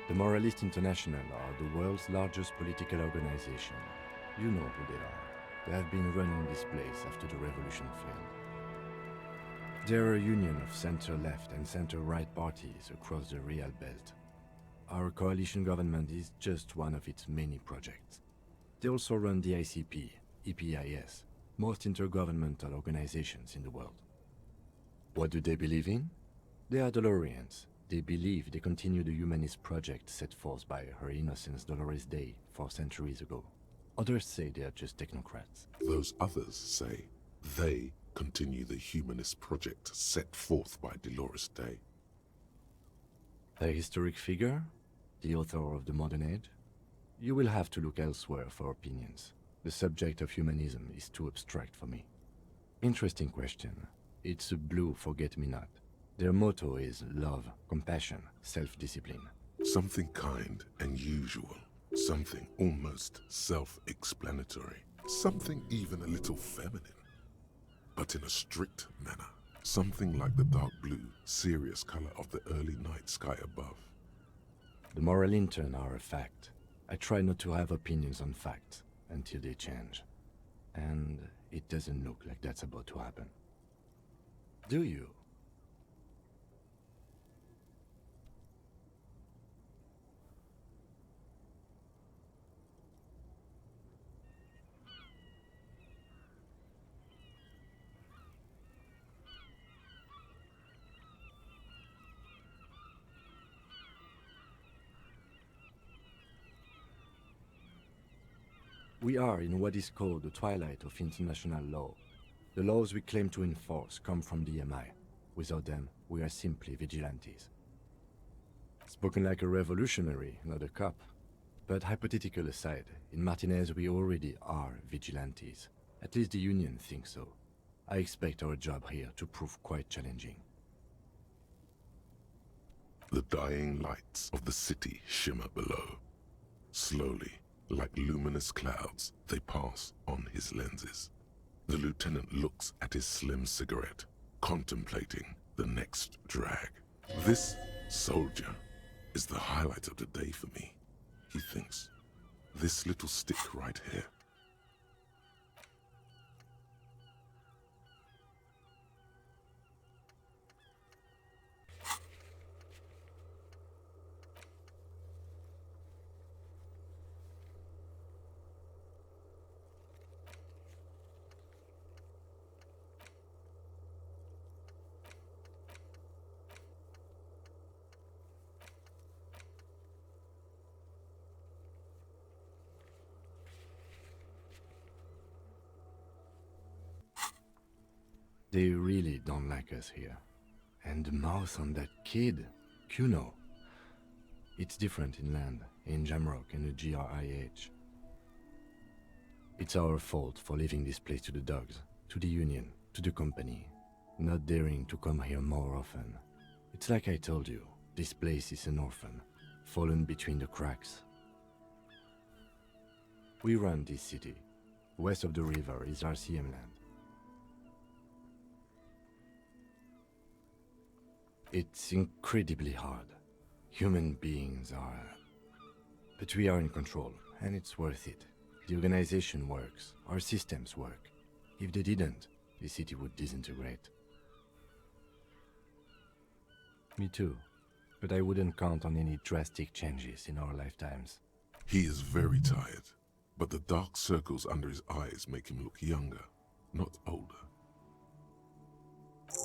The Moralist International are the world's largest political organization. You know who they are. They have been running this place after the revolution failed. They're a union of center-left and center-right parties across the Real Belt. Our coalition government is just one of its many projects. They also run the ICP, EPIS, most intergovernmental organizations in the world. What do they believe in? They are Dolorians. They believe they continue the humanist project set forth by Her Innocence Dolores Day 4 centuries ago. Others say they are just technocrats. Those others say they continue the humanist project set forth by Dolores Day. A historic figure? The author of the modern age? You will have to look elsewhere for opinions. The subject of humanism is too abstract for me. Interesting question. It's a blue forget-me-not. Their motto is love, compassion, self-discipline. Something kind and usual. Something almost self-explanatory. Something even a little feminine. But in a strict manner. Something like the dark blue, serious color of the early night sky above. The moral intern are a fact. I try not to have opinions on facts until they change. And it doesn't look like that's about to happen. Do you? We are in what is called the twilight of international law. The laws we claim to enforce come from the MI. Without them, we are simply vigilantes. Spoken like a revolutionary, not a cop. But hypothetical aside, in Martinez we already are vigilantes. At least the Union thinks so. I expect our job here to prove quite challenging. The dying lights of the city shimmer below. Slowly, like luminous clouds, they pass on his lenses. The lieutenant looks at his slim cigarette, contemplating the next drag. This soldier is the highlight of the day for me, he thinks. This little stick right here. They really don't like us here. And the mouth on that kid, Kuno. It's different in land, in Jamrock and the GRIH. It's our fault for leaving this place to the dogs, to the Union, to the company, not daring to come here more often. It's like I told you, this place is an orphan, fallen between the cracks. We run this city. West of the river is RCM land. It's incredibly hard. Human beings are... But we are in control, and it's worth it. The organization works, our systems work. If they didn't, the city would disintegrate. Me too, but I wouldn't count on any drastic changes in our lifetimes. He is very tired, but the dark circles under his eyes make him look younger, not older.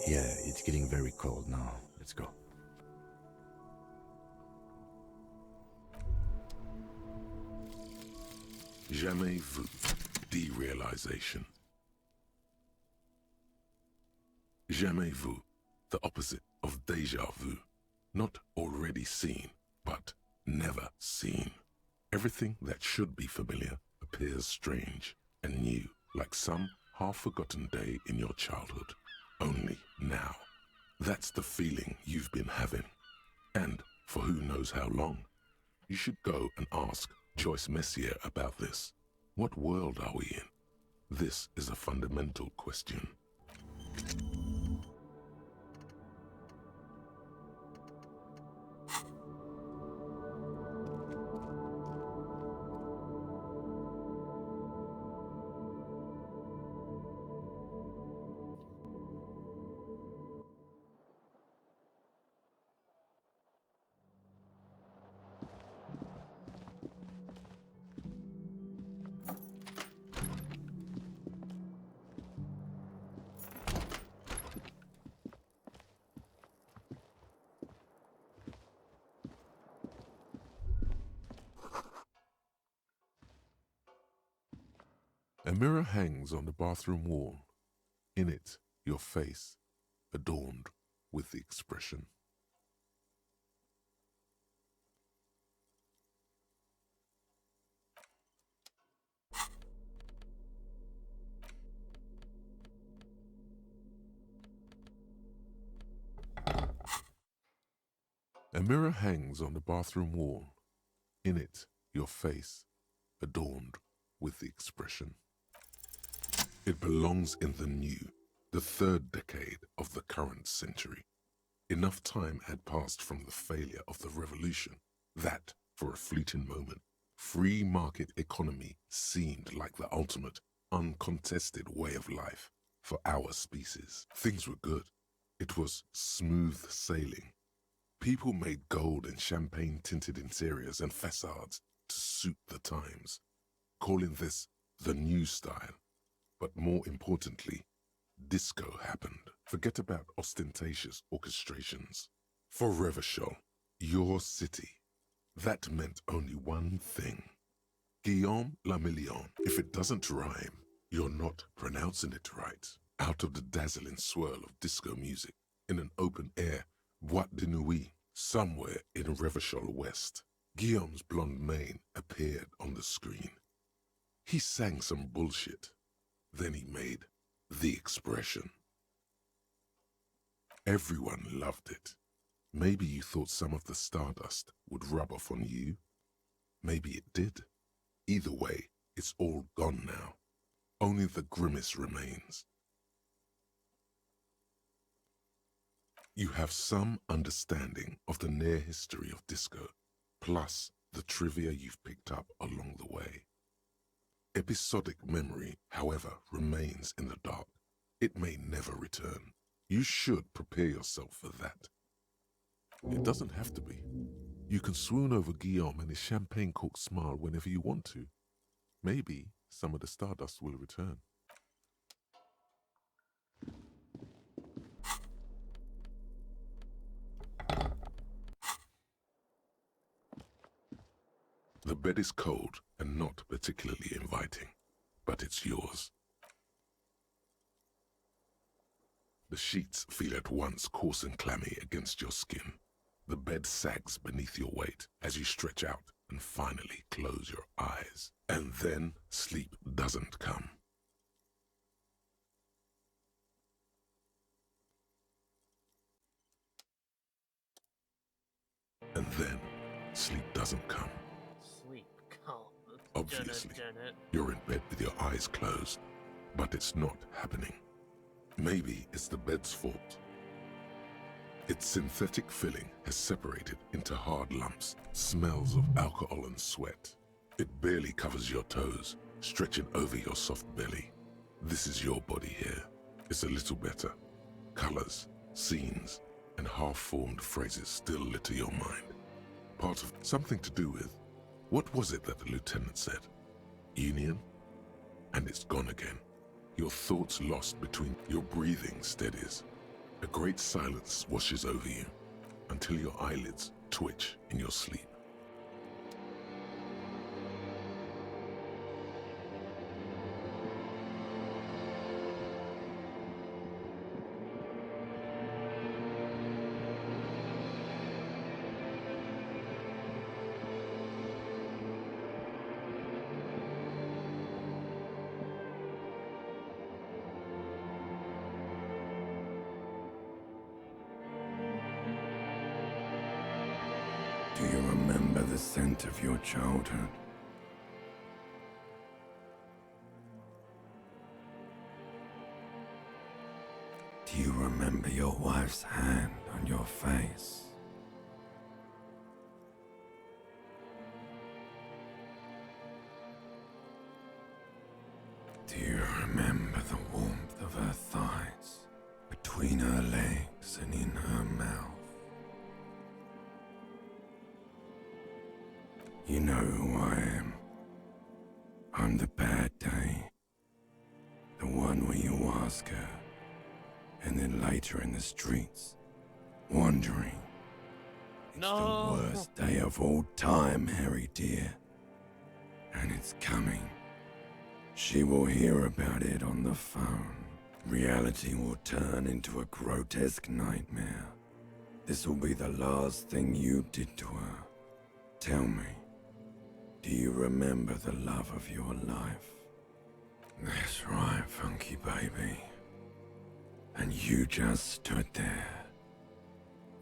Yeah, it's getting very cold now. Let's go. Jamais vu. Derealization. Jamais vu. The opposite of déjà vu. Not already seen, but never seen. Everything that should be familiar appears strange and new, like some half-forgotten day in your childhood. Only now. That's the feeling you've been having. And for who knows how long. You should go and ask Joyce Messier about this. What world are we in? This is a fundamental question. A mirror hangs on the bathroom wall. In it, your face, adorned with the expression. A mirror hangs on the bathroom wall. In it, your face, adorned with the expression. It belongs in the new, the third decade of the current century. Enough time had passed from the failure of the revolution that, for a fleeting moment, free market economy seemed like the ultimate, uncontested way of life for our species. Things were good. It was smooth sailing. People made gold and champagne-tinted interiors and facades to suit the times, calling this the new style. But more importantly, disco happened. Forget about ostentatious orchestrations. For Revachol, your city, that meant only one thing. Guillaume le Million. If it doesn't rhyme, you're not pronouncing it right. Out of the dazzling swirl of disco music, in an open-air boîte de nuit, somewhere in Revachol West, Guillaume's blonde mane appeared on the screen. He sang some bullshit. Then he made the expression. Everyone loved it. Maybe you thought some of the stardust would rub off on you. Maybe it did. Either way, it's all gone now. Only the grimace remains. You have some understanding of the near history of disco, plus the trivia you've picked up along the way. Episodic memory, however, remains in the dark. It may never return. You should prepare yourself for that. It doesn't have to be. You can swoon over Guillaume and his champagne-corked smile whenever you want to. Maybe some of the stardust will return. The bed is cold and not particularly inviting, but it's yours. The sheets feel at once coarse and clammy against your skin. The bed sags beneath your weight as you stretch out and finally close your eyes. And then sleep doesn't come. And then sleep doesn't come. Sleep, calm. Obviously, you're in bed with your eyes closed, but it's not happening. Maybe it's the bed's fault. Its synthetic filling has separated into hard lumps, smells of alcohol and sweat. It barely covers your toes, stretching over your soft belly. This is your body here. It's a little better. Colors, scenes, and half-formed phrases still litter your mind. Part of something to do with, what was it that the lieutenant said? Union? And it's gone again. Your thoughts lost between your breathing steadies. A great silence washes over you until your eyelids twitch in your sleep. Do you remember the scent of your childhood? Do you remember your wife's hand on your face? Do you remember the warmth of her thighs, between her legs and in her mouth? You know who I am. I'm the bad day. The one where you ask her, and then later in the streets, wandering. It's No. the worst day of all time, Harry dear. And it's coming. She will hear about it on the phone. Reality will turn into a grotesque nightmare. This will be the last thing you did to her. Tell me, do you remember the love of your life? That's right, funky baby. And you just stood there.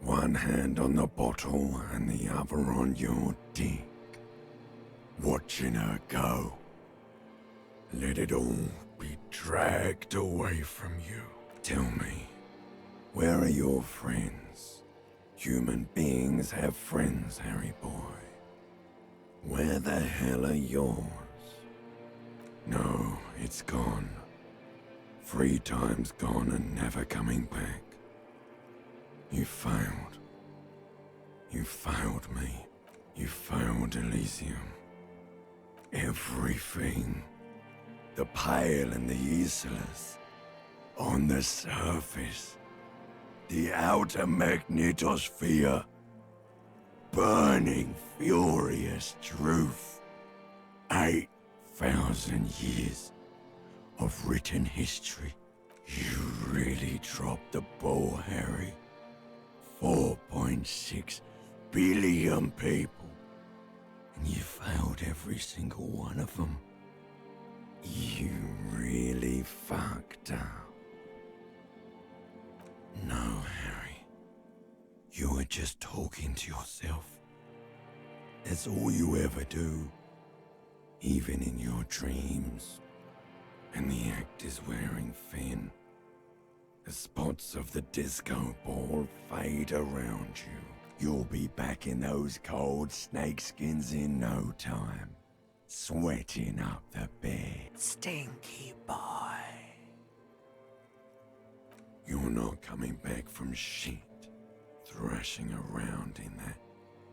One hand on the bottle and the other on your dick. Watching her go. Let it all be dragged away from you. Tell me, where are your friends? Human beings have friends, Harry boy. Where the hell are yours? No, it's gone. 3 times gone and never coming back. You failed. You failed me. You failed Elysium. Everything. The Pale and the Useless. On the surface. The outer magnetosphere. Burning, furious truth. 8,000 years of written history. You really dropped the ball, Harry. 4.6 billion people. And you failed every single one of them. You really fucked up. No, Harry. You were just talking to yourself. That's all you ever do. Even in your dreams. And the act is wearing thin. The spots of the disco ball fade around you. You'll be back in those cold snakeskins in no time. Sweating up the bed. Stinky boy. You're not coming back from shit. Thrashing around in that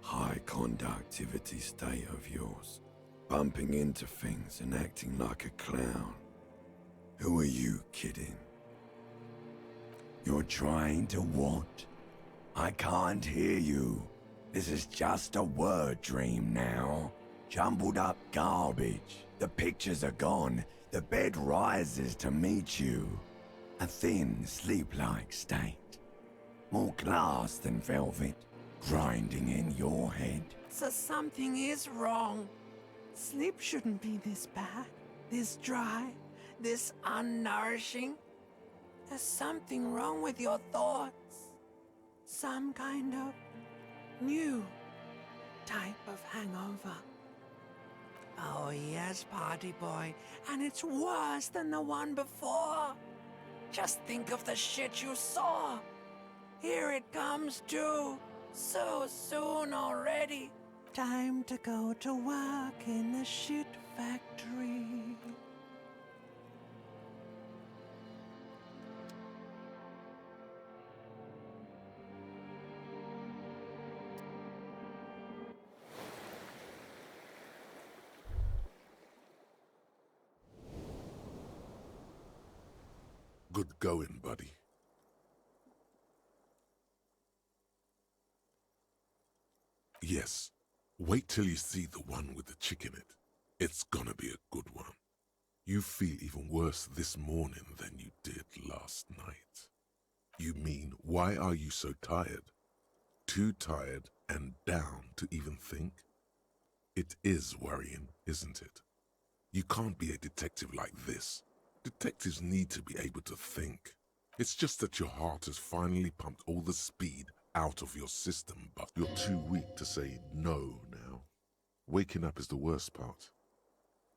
high conductivity state of yours. Bumping into things and acting like a clown. Who are you kidding? You're trying to what? I can't hear you. This is just a word dream now. Jumbled up garbage. The pictures are gone. The bed rises to meet you. A thin, sleep-like state. More glass than velvet. Grinding in your head. So something is wrong. Sleep shouldn't be this bad, this dry, this unnourishing. There's something wrong with your thoughts. Some kind of new type of hangover. Oh yes, party boy, and it's worse than the one before. Just think of the shit you saw. Here it comes too, so soon already. Time to go to work in the shit factory. Good going, buddy. Yes. Wait till you see the one with the chick in it. It's gonna be a good one. You feel even worse this morning than you did last night. You mean, why are you so tired? Too tired and down to even think? It is worrying, isn't it? You can't be a detective like this. Detectives need to be able to think. It's just that your heart has finally pumped all the speed out of your system, but you're too weak to say no now. Waking up is the worst part.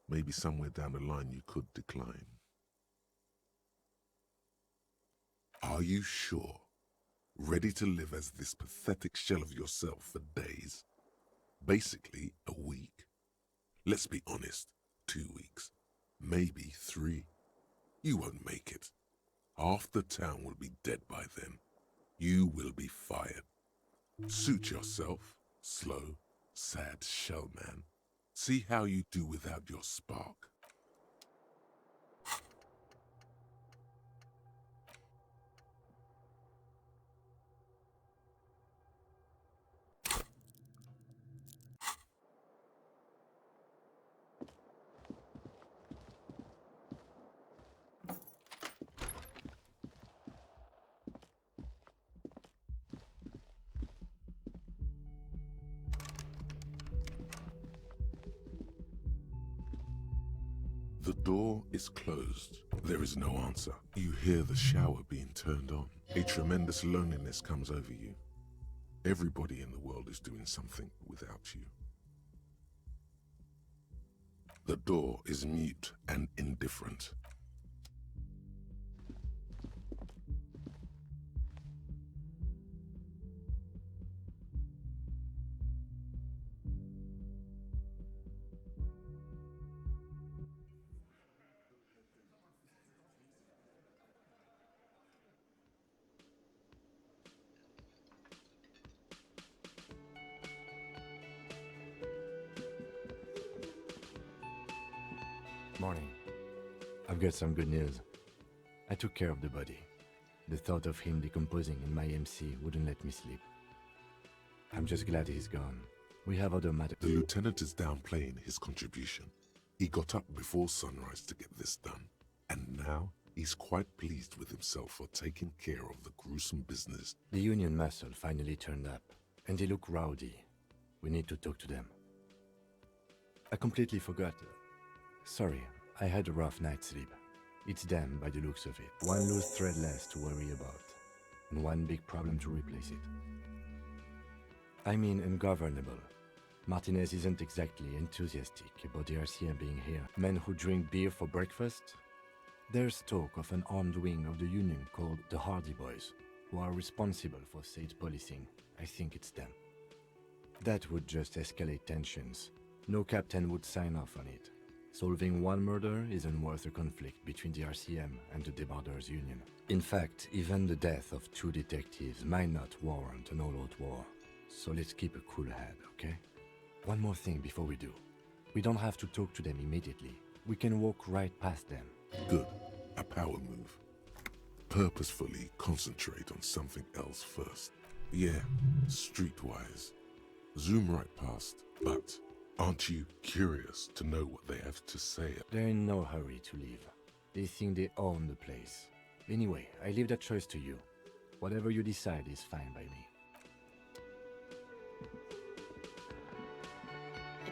Maybe somewhere down the line you could decline. Are you sure? Ready to live as this pathetic shell of yourself for days? Basically, a week. Let's be honest, 2 weeks. Maybe 3. You won't make it. Half the town will be dead by then. You will be fired. Suit yourself, slow, sad shell man. See how you do without your spark. The door is closed. There is no answer. You hear the shower being turned on. A tremendous loneliness comes over you. Everybody in the world is doing something without you. The door is mute and indifferent. Morning. I've got some good news. I took care of the body. The thought of him decomposing in my MC wouldn't let me sleep. I'm just glad he's gone. We have other matters. The lieutenant is downplaying his contribution. He got up before sunrise to get this done, and now he's quite pleased with himself for taking care of the gruesome business. The Union muscle finally turned up, and they look rowdy. We need to talk to them. I completely forgot. Sorry, I had a rough night's sleep. It's them by the looks of it. One loose thread less to worry about, and one big problem to replace it. I mean ungovernable. Martinez isn't exactly enthusiastic about the RCM being here. Men who drink beer for breakfast? There's talk of an armed wing of the Union called the Hardy Boys, who are responsible for state policing. I think it's them. That would just escalate tensions. No captain would sign off on it. Solving one murder isn't worth a conflict between the RCM and the Debarders Union. In fact, even the death of 2 detectives might not warrant an all-out war. So let's keep a cool head, okay? One more thing before we do. We don't have to talk to them immediately. We can walk right past them. Good. A power move. Purposefully concentrate on something else first. Yeah, streetwise. Zoom right past, but aren't you curious to know what they have to say? They're in no hurry to leave. They think they own the place. Anyway, I leave that choice to you. Whatever you decide is fine by me.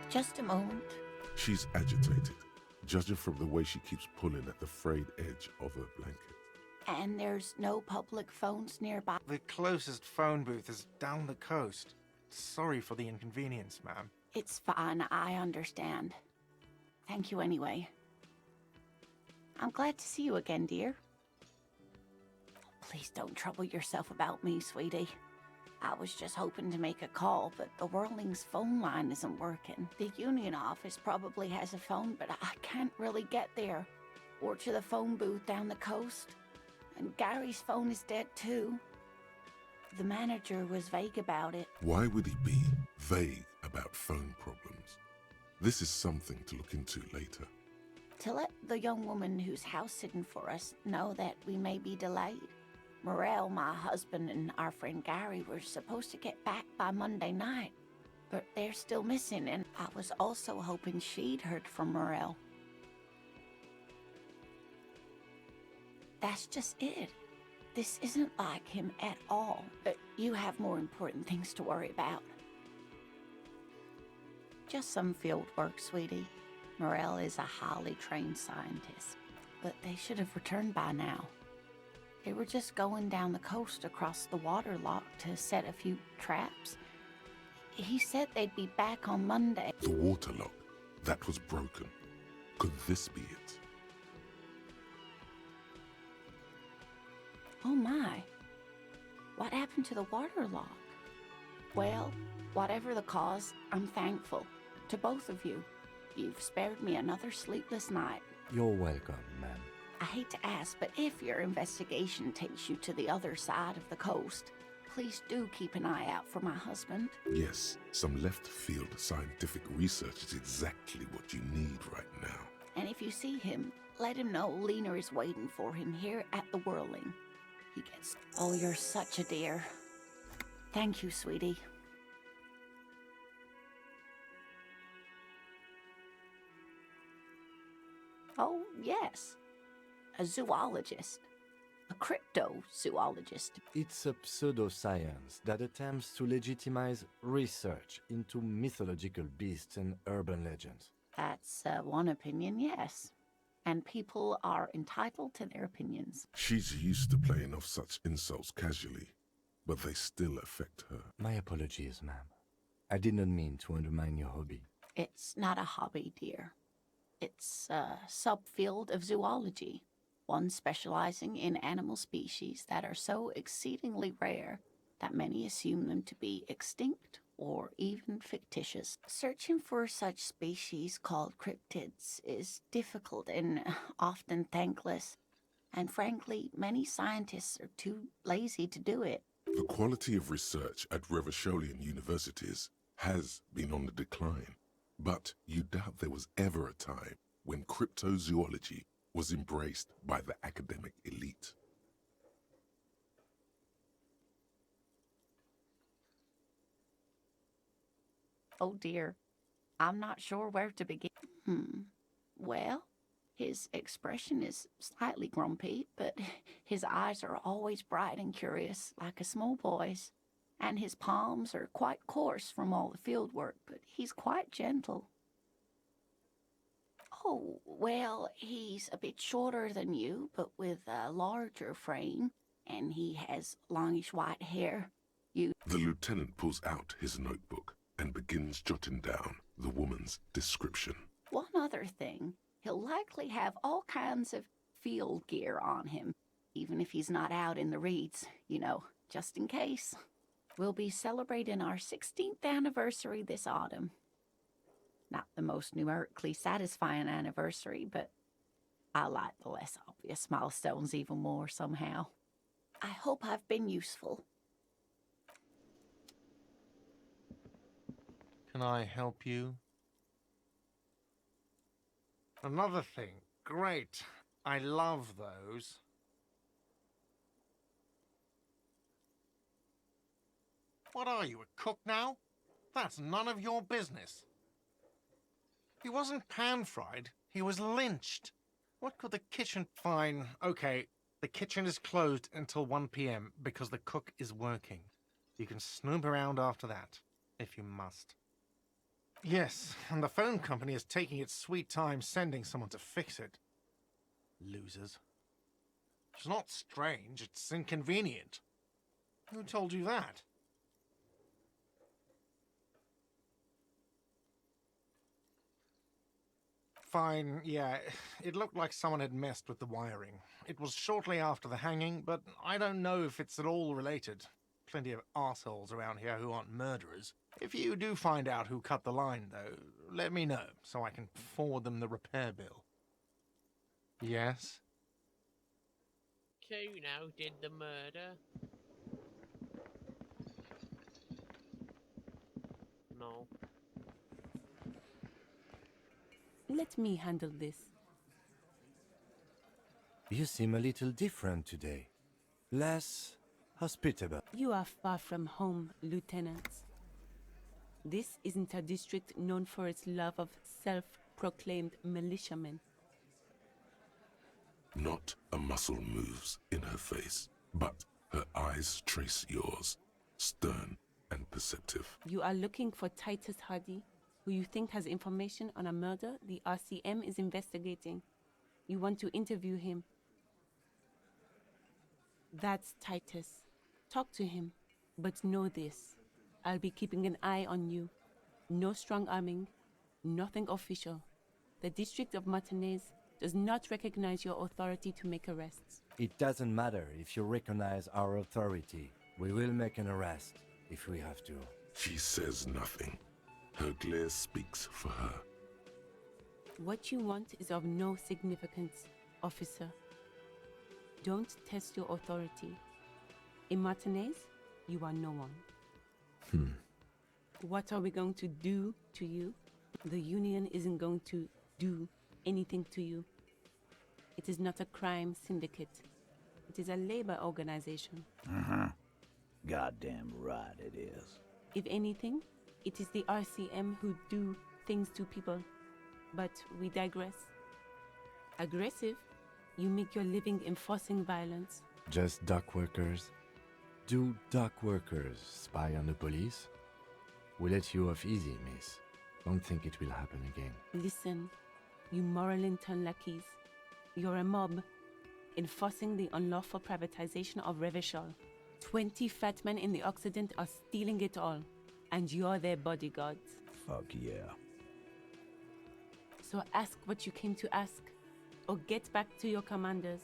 Just a moment. She's agitated, judging from the way she keeps pulling at the frayed edge of her blanket. And there's no public phones nearby. The closest phone booth is down the coast. Sorry for the inconvenience, ma'am. It's fine, I understand. Thank you anyway. I'm glad to see you again, dear. Please don't trouble yourself about me, sweetie. I was just hoping to make a call, but the Whirling's phone line isn't working. The Union office probably has a phone, but I can't really get there. Or to the phone booth down the coast. And Gary's phone is dead too. The manager was vague about it. Why would he be vague about phone problems? This is something to look into later. To let the young woman who's house-sitting for us know that we may be delayed. Morel, my husband, and our friend Gary were supposed to get back by Monday night, but they're still missing, and I was also hoping she'd heard from Morel. That's just it. This isn't like him at all, but you have more important things to worry about. Just some field work, sweetie. Morel is a highly trained scientist, but they should have returned by now. They were just going down the coast across the water lock to set a few traps. He said they'd be back on Monday. The water lock, that was broken. Could this be it? Oh my. What happened to the water lock? Well, whatever the cause, I'm thankful. To both of you. You've spared me another sleepless night. You're welcome, ma'am. I hate to ask, but if your investigation takes you to the other side of the coast, please do keep an eye out for my husband. Yes, some left-field scientific research is exactly what you need right now. And if you see him, let him know Lena is waiting for him here at the Whirling. He gets... Oh, you're such a dear. Thank you, sweetie. Oh, yes. A zoologist. A cryptozoologist. It's a pseudoscience that attempts to legitimize research into mythological beasts and urban legends. That's one opinion, yes. and people are entitled to their opinions. She's used to playing off such insults casually, but they still affect her. My apologies, ma'am. I did not mean to undermine your hobby. It's not a hobby, dear. It's a subfield of zoology, one specializing in animal species that are so exceedingly rare that many assume them to be extinct or even fictitious. Searching for such species called cryptids is difficult and often thankless, and frankly, many scientists are too lazy to do it. The quality of research at Revacholian universities has been on the decline, but you doubt there was ever a time when cryptozoology was embraced by the academic elite. Oh dear, I'm not sure where to begin. Well, his expression is slightly grumpy, but his eyes are always bright and curious, like a small boy's. And his palms are quite coarse from all the field work, but he's quite gentle. Oh, well, he's a bit shorter than you, but with a larger frame, and he has longish white hair. The lieutenant pulls out his notebook and begins jotting down the woman's description. One other thing, he'll likely have all kinds of field gear on him, even if he's not out in the reeds, you know, just in case. We'll be celebrating our 16th anniversary this autumn. Not the most numerically satisfying anniversary, but I like the less obvious milestones even more somehow. I hope I've been useful. Can I help you? Another thing. Great. I love those. What are you, a cook now? That's none of your business. He wasn't pan-fried. He was lynched. What could the kitchen... Fine. Okay. The kitchen is closed until 1 p.m. because the cook is working. You can snoop around after that, if you must. Yes, and the phone company is taking its sweet time sending someone to fix it. Losers. It's not strange, it's inconvenient. Who told you that? Fine, yeah, it looked like someone had messed with the wiring. It was shortly after the hanging, but I don't know if it's at all related. Plenty of arseholes around here who aren't murderers. If you do find out who cut the line, though, let me know, so I can forward them the repair bill. Yes? Who now did the murder? No. Let me handle this. You seem a little different today. Less hospitable. You are far from home, Lieutenant. This isn't a district known for its love of self-proclaimed militiamen. Not a muscle moves in her face, but her eyes trace yours, stern and perceptive. You are looking for Titus Hardy, who you think has information on a murder the RCM is investigating. You want to interview him. That's Titus. Talk to him, but know this. I'll be keeping an eye on you. No strong arming, nothing official. The District of Martinez does not recognize your authority to make arrests. It doesn't matter if you recognize our authority. We will make an arrest if we have to. She says nothing. Her glare speaks for her. What you want is of no significance, officer. Don't test your authority. In Martinez, you are no one. What are we going to do to you? The Union isn't going to do anything to you. It is not a crime syndicate. It is a labor organization. Goddamn right it is. If anything, it is the RCM who do things to people. But we digress. Aggressive? You make your living enforcing violence. Just dock workers? Do dock workers spy on the police? We let you off easy, miss. Don't think it will happen again. Listen, you Moralington lackeys. You're a mob, enforcing the unlawful privatization of Revachol. 20 fat men in the Occident are stealing it all, and you're their bodyguards. Fuck yeah. So ask what you came to ask, or get back to your commanders.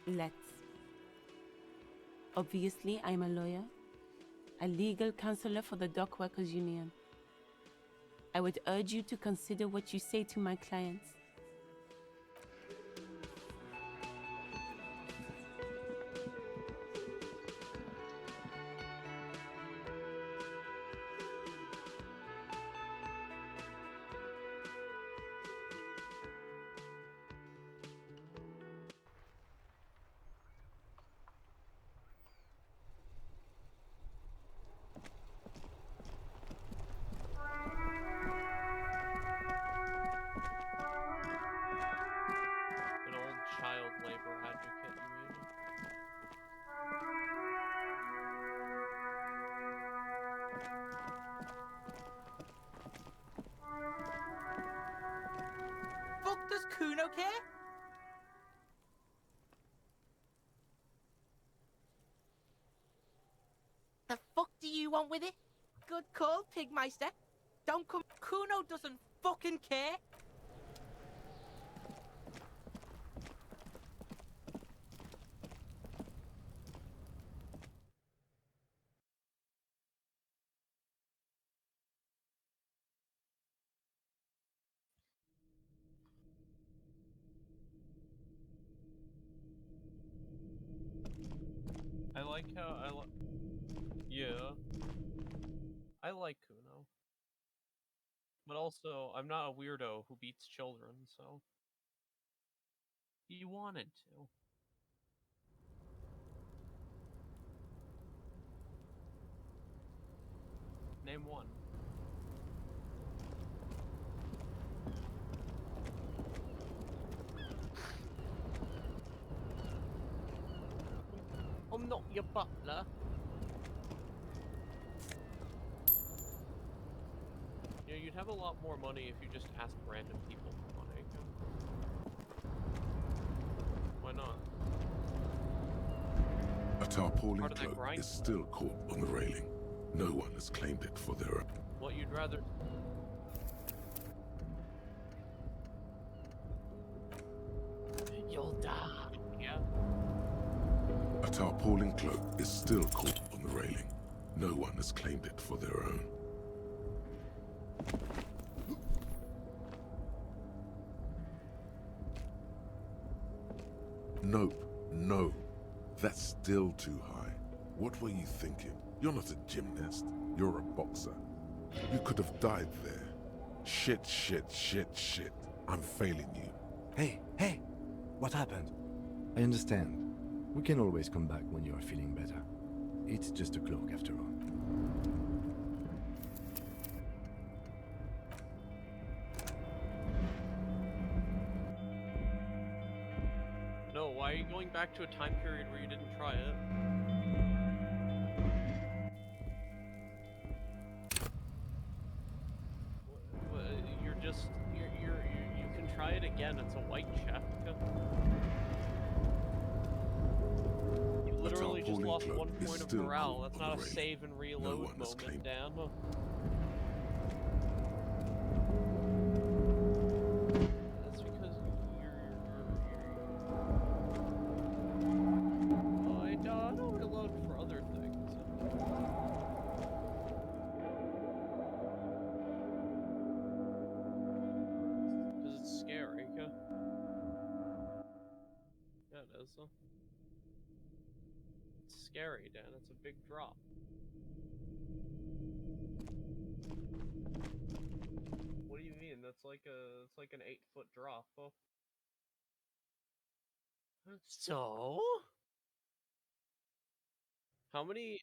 Let's. Obviously, I'm a lawyer, a legal counselor for the Dock Workers Union. I would urge you to consider what you say to my clients. An old child labor advocate, you mean? Fuck does Kuno care? The fuck do you want with it? Good call, Pigmeister. Don't come. Kuno doesn't fucking care. I like how yeah. I like Kuno. But also, I'm not a weirdo who beats children, so he wanted to. Name one. I'm not your butler. You know, you'd have a lot more money if you just asked random people for money. Why not? A tarpaulin Part of that cloak grind is still caught on the railing. No one has claimed it for their own. What you'd rather... You'll die. Yeah. A tarpaulin cloak is still caught on the railing. No one has claimed it for their own. Nope, no. That's still too high. What were you thinking? You're not a gymnast. You're a boxer. You could have died there. Shit, shit, shit, shit. I'm failing you. Hey! What happened? I understand. We can always come back when you are feeling better. It's just a cloak after all. No, why are you going back to a time period where you didn't try it? You're just... you can try it again. It's a white check. You literally just lost 1 point of morale. That's not a save and reload moment, Dan. That's because I don't reload for other things. Because it's scary. Yeah, it is. It's scary, Dan. It's a big drop. What do you mean? It's like an 8-foot drop. Oh. So? How many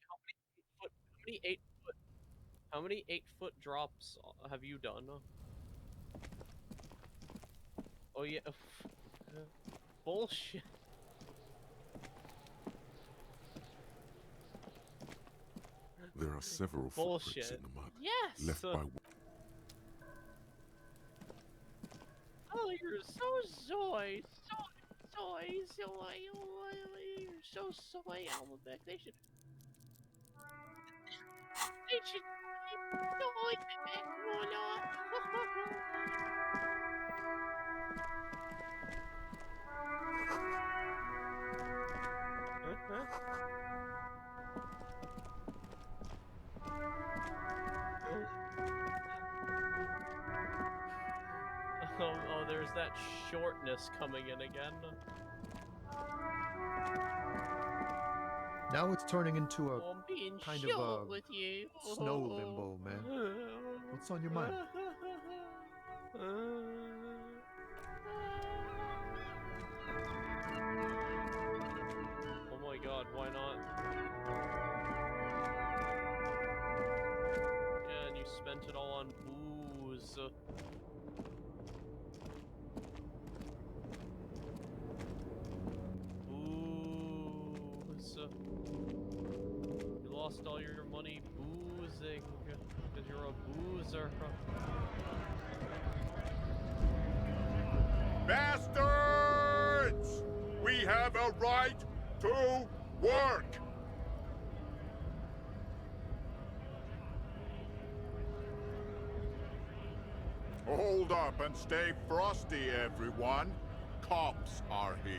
8-foot drops have you done? Oh yeah. Bullshit. There are several footprints Bullshit. in the mud, Yes! left by... Oh, you're so soy. Soy. Oh, you're so soy, Almabec. They should soy oh, there's that shortness coming in again. Now it's turning into a I'm being kind short of a with you. snow limbo, man. What's on your mind? Oh my god, why not? Yeah, and you spent it all on booze. Booze. You lost all your money boozing because you're a boozer. Bastards! We have a right to work! Hold up and stay frosty, everyone. Cops are here.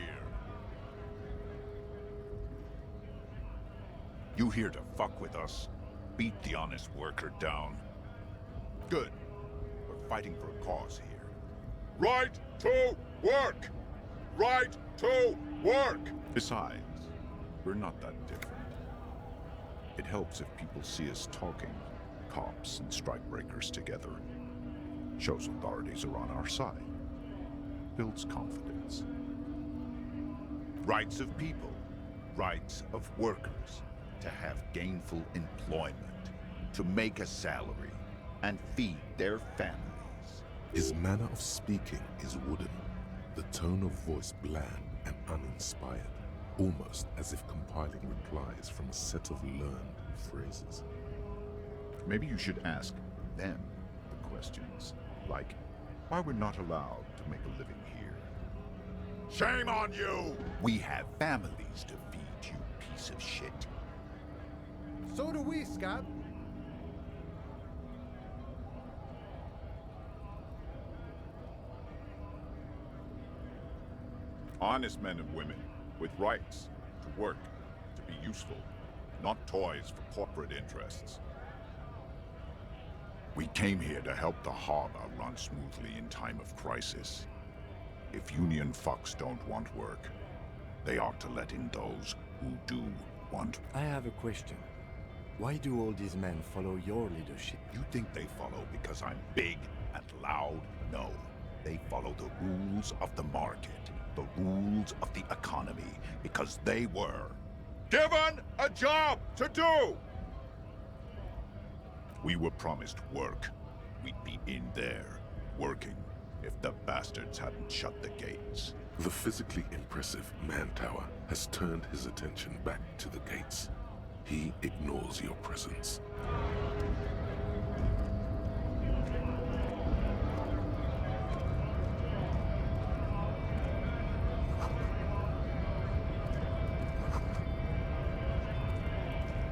You here to fuck with us? Beat the honest worker down. Good. We're fighting for a cause here. Right to work! Right to work! Besides, we're not that different. It helps if people see us talking, cops and strikebreakers together. Shows authorities are on our side. Builds confidence. Rights of people. Rights of workers. To have gainful employment. To make a salary. And feed their families. His manner of speaking is wooden, the tone of voice bland and uninspired, almost as if compiling replies from a set of learned phrases. Maybe you should ask them the questions, like why we're not allowed to make a living here. Shame on you! We have families to feed, you piece of shit. So do we, Scab. Honest men and women with rights to work, to be useful, not toys for corporate interests. We came here to help the harbor run smoothly in time of crisis. If union fucks don't want work, they ought to let in those who do want. I have a question. Why do all these men follow your leadership? You think they follow because I'm big and loud? No. They follow the rules of the market, the rules of the economy, because they were given a job to do! We were promised work. We'd be in there, working, if the bastards hadn't shut the gates. The physically impressive man-tower has turned his attention back to the gates. He ignores your presence.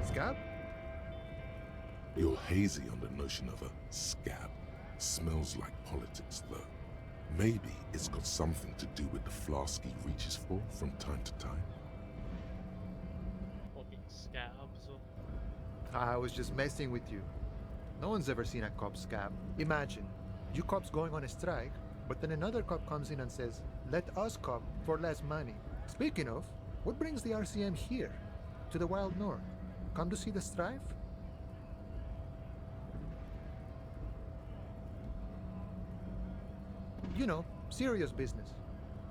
Scab? You're hazy on the notion of a scab. Smells like politics, though. Maybe it's got something to do with the flask he reaches for from time to time. Fucking scabs. I was just messing with you. No one's ever seen a cop scab. Imagine, you cops going on a strike, but then another cop comes in and says, let us cop for less money. Speaking of, what brings the RCM here? To the Wild North? Come to see the strife? You know, serious business.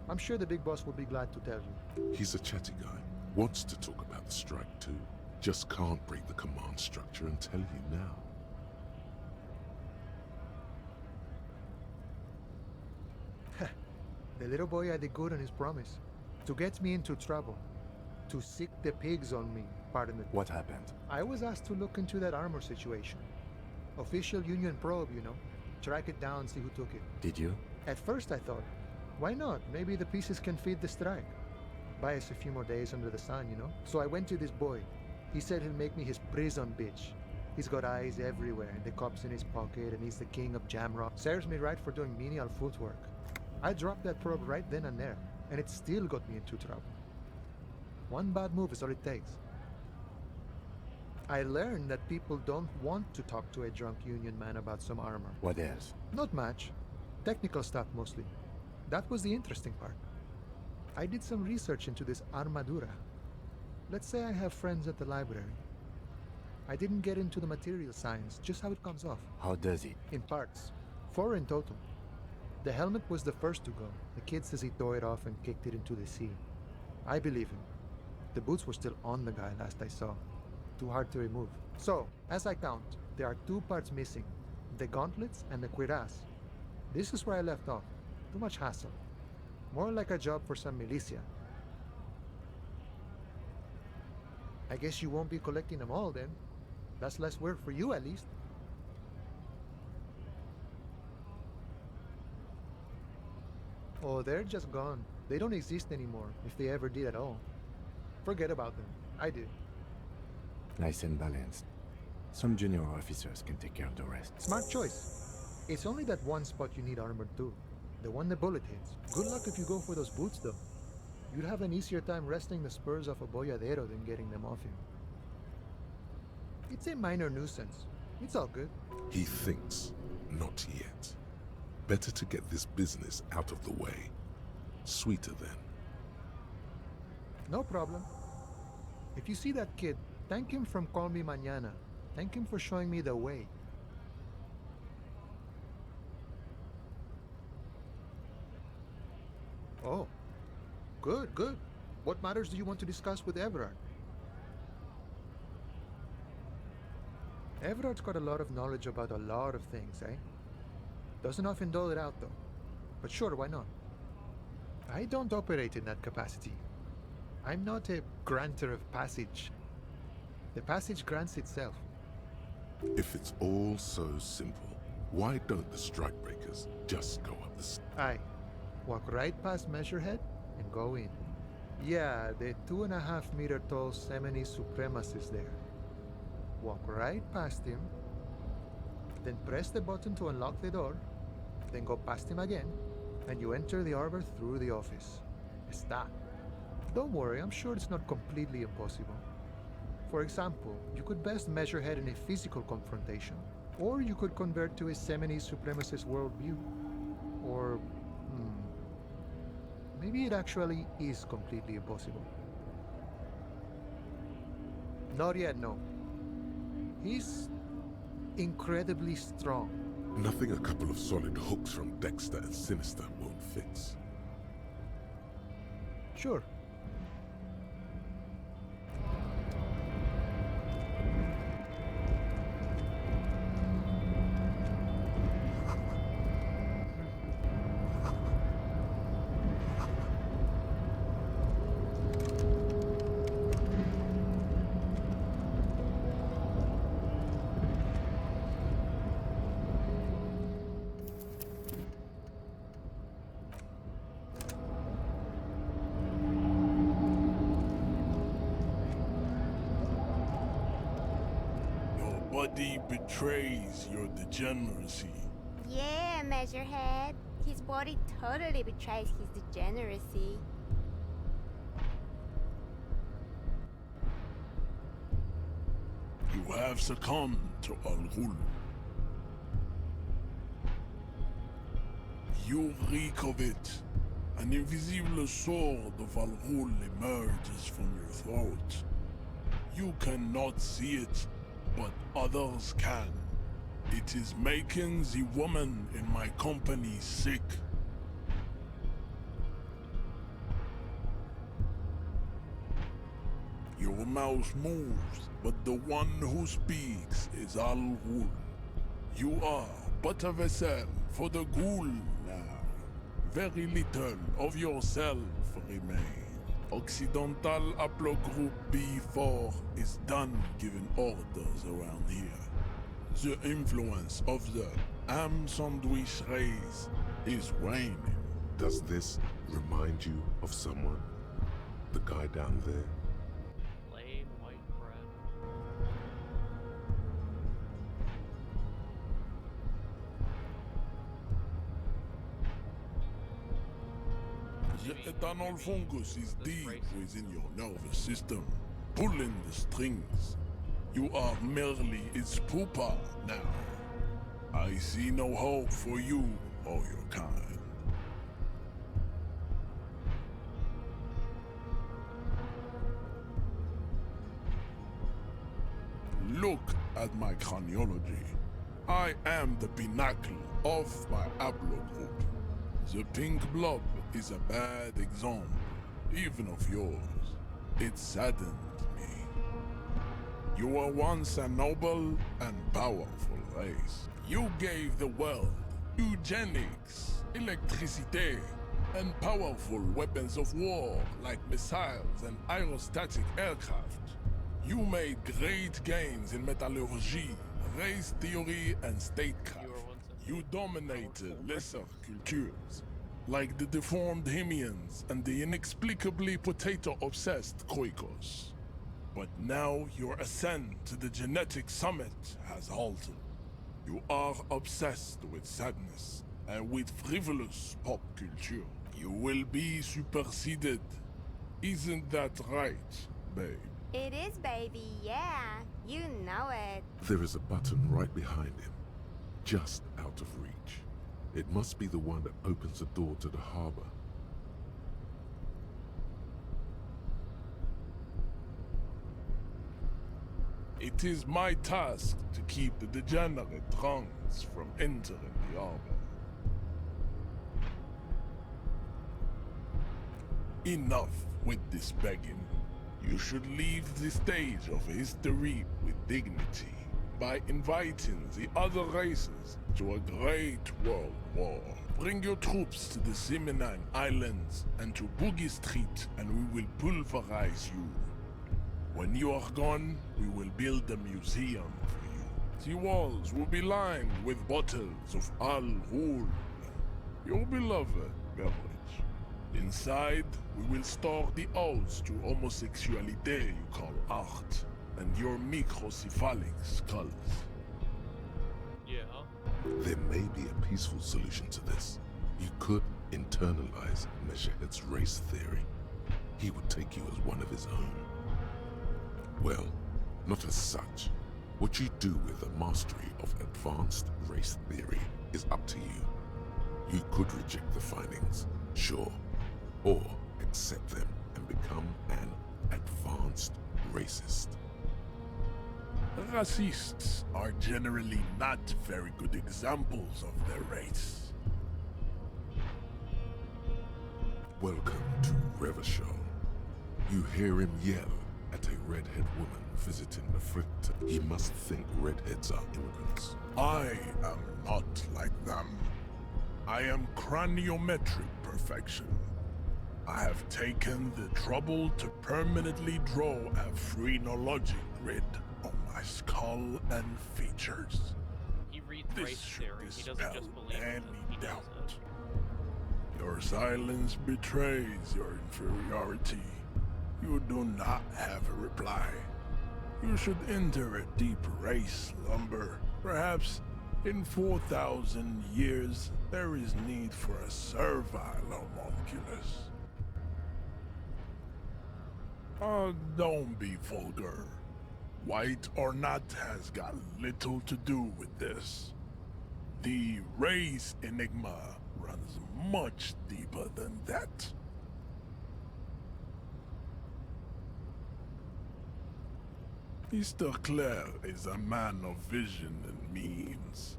I'm sure the big boss will be glad to tell you. He's a chatty guy. Wants to talk about the strike too. Just can't break the command structure and tell you now. The little boy had it good on his promise. To get me into trouble. To sick the pigs on me, pardon the... What happened? I was asked to look into that armor situation. Official Union probe, you know. Track it down, see who took it. Did you? At first I thought, why not? Maybe the pieces can feed the strike. Buy us a few more days under the sun, you know? So I went to this boy. He said he'll make me his prison bitch. He's got eyes everywhere, and the cop's in his pocket, and he's the king of Jamrock. Serves me right for doing menial footwork. I dropped that probe right then and there, and it still got me into trouble. One bad move is all it takes. I learned that people don't want to talk to a drunk Union man about some armor. What else? Not much. Technical stuff mostly. That was the interesting part. I did some research into this armadura. Let's say I have friends at the library. I didn't get into the material science, just how it comes off. How does it? In parts. 4 in total. The helmet was the first to go. The kid says he tore it off and kicked it into the sea. I believe him. The boots were still on the guy last I saw. Too hard to remove. So, as I count, there are 2 parts missing. The gauntlets and the cuirass. This is where I left off. Too much hassle. More like a job for some militia. I guess you won't be collecting them all then. That's less work for you at least. Oh, they're just gone. They don't exist anymore, if they ever did at all. Forget about them. I did. Nice and balanced. Some junior officers can take care of the rest. Smart choice. It's only that one spot you need armored too. The one the bullet hits. Good luck if you go for those boots though. You'd have an easier time wresting the spurs off a boyadero than getting them off him. It's a minor nuisance. It's all good. He thinks, not yet. Better to get this business out of the way. Sweeter then. No problem. If you see that kid, thank him from Call Me Mañana. Thank him for showing me the way. Oh. Good, good. What matters do you want to discuss with Everard? Everard's got a lot of knowledge about a lot of things, eh? Doesn't often dole it out, though. But sure, why not? I don't operate in that capacity. I'm not a granter of passage. The passage grants itself. If it's all so simple, why don't the strikebreakers just go up the Aye. Walk right past Measurehead and go in. Yeah, the 2.5 meter tall Semini supremacist there. Walk right past him, then press the button to unlock the door, then go past him again, and you enter the arbor through the office. Está. Don't worry, I'm sure it's not completely impossible. For example, you could best Measurehead in a physical confrontation, or you could convert to a Semini supremacist worldview. Or, maybe it actually is completely impossible. Not yet, no. He's incredibly strong. Nothing a couple of solid hooks from Dexter and Sinister won't fix. Sure. Body betrays your degeneracy. Yeah, Measurehead. His body totally betrays his degeneracy. You have succumbed to Al-Ghul. You reek of it. An invisible sword of Al-Ghul emerges from your throat. You cannot see it, but others can. It is making the woman in my company sick. Your mouth moves, but the one who speaks is Al-Ghul. You are but a vessel for the Ghul now. very little of yourself remain. Occidental Haplogroup B4 is done giving orders around here. The influence of the ham sandwich race is waning. Does this remind you of someone? The guy down there? Plain white bread. The ethanol fungus is deep within your nervous system, pulling the strings. You are merely its pupa now. I see no hope for you or your kind. Look at my craniology. I am the pinnacle of my haplogroup. The pink blob is a bad example, even of yours. It saddened me. You were once a noble and powerful race. You gave the world eugenics, electricity, and powerful weapons of war like missiles and aerostatic aircraft. You made great gains in metallurgy, race theory, and statecraft. You dominated lesser cultures, like the deformed Hemians and the inexplicably potato-obsessed Kroikos. But now your ascent to the genetic summit has halted. You are obsessed with sadness and with frivolous pop culture. You will be superseded. Isn't that right, babe? It is, baby, yeah. You know it. There is a button right behind him, just out of reach. It must be the one that opens the door to the harbor. It is my task to keep the degenerate drunks from entering the harbor. Enough with this begging. You should leave the stage of history with dignity by inviting the other races to a great world war. Bring your troops to the Simenang Islands and to Boogie Street, and we will pulverize you. When you are gone, we will build a museum for you. The walls will be lined with bottles of Al Ghul, your beloved beverage. Inside, we will store the odes to homosexuality you call art, and your microcephalic skulls. Yeah. There may be a peaceful solution to this. You could internalize Meshahed's race theory. He would take you as one of his own. Well, not as such. What you do with the mastery of advanced race theory is up to you. You could reject the findings, sure, or accept them and become an advanced racist. Racists are generally not very good examples of their race. Welcome to Revachol. You hear him yell at a redhead woman visiting the Fritter. He must think redheads are immigrants. I am not like them. I am craniometric perfection. I have taken the trouble to permanently draw a phrenologic grid on my skull and features. He reads This race should theory. He doesn't dispel just believe in it. any He knows doubt. it. Your silence betrays your inferiority. You do not have a reply. You should enter a deep race slumber. Perhaps in 4,000 years, there is need for a servile homunculus. Don't be vulgar. White or not has got little to do with this. The race enigma runs much deeper than that. Mr. Clare is a man of vision and means.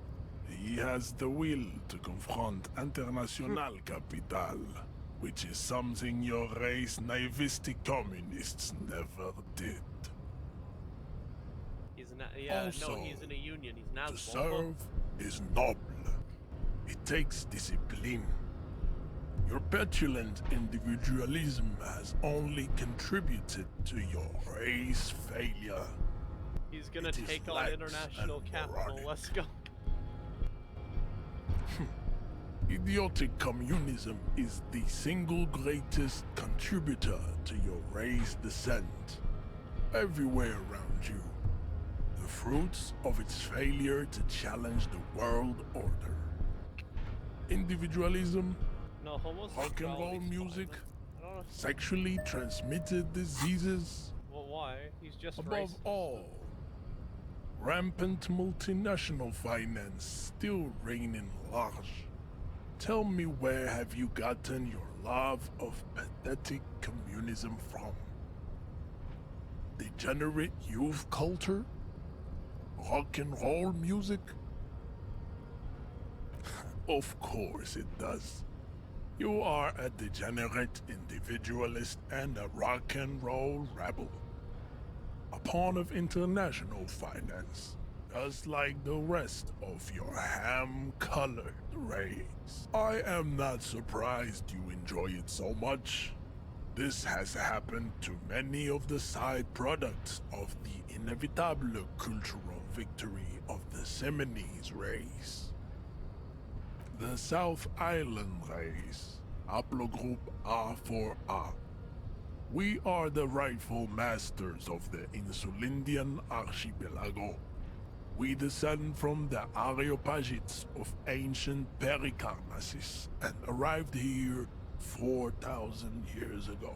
He has the will to confront International Capital, which is something your race naivistic communists never did. He's not. Yeah, Also, no, he's in a union. He's not. To serve is noble. It takes discipline. Your petulant individualism has only contributed to your race failure. He's gonna It is take on lax international and capital. moronic. Let's go. Idiotic communism is the single greatest contributor to your race descent. Everywhere around you, the fruits of its failure to challenge the world order. Individualism, No, rock and roll homosexuality's music, fine. I don't know. sexually transmitted diseases, Well, why? He's just above racist. all, rampant multinational finance still reigning large. Tell me, where have you gotten your love of pathetic communism from? Degenerate youth culture? Rock and roll music? Of course it does. You are a degenerate individualist and a rock and roll rebel. A pawn of international finance, just like the rest of your ham-colored race. I am not surprised you enjoy it so much. This has happened to many of the side products of the inevitable cultural victory of the Seminoles race. The South Island race, haplogroup A4A. We are the rightful masters of the Insulindian archipelago. We descend from the Areopagites of ancient Pericarnassus and arrived here 4,000 years ago.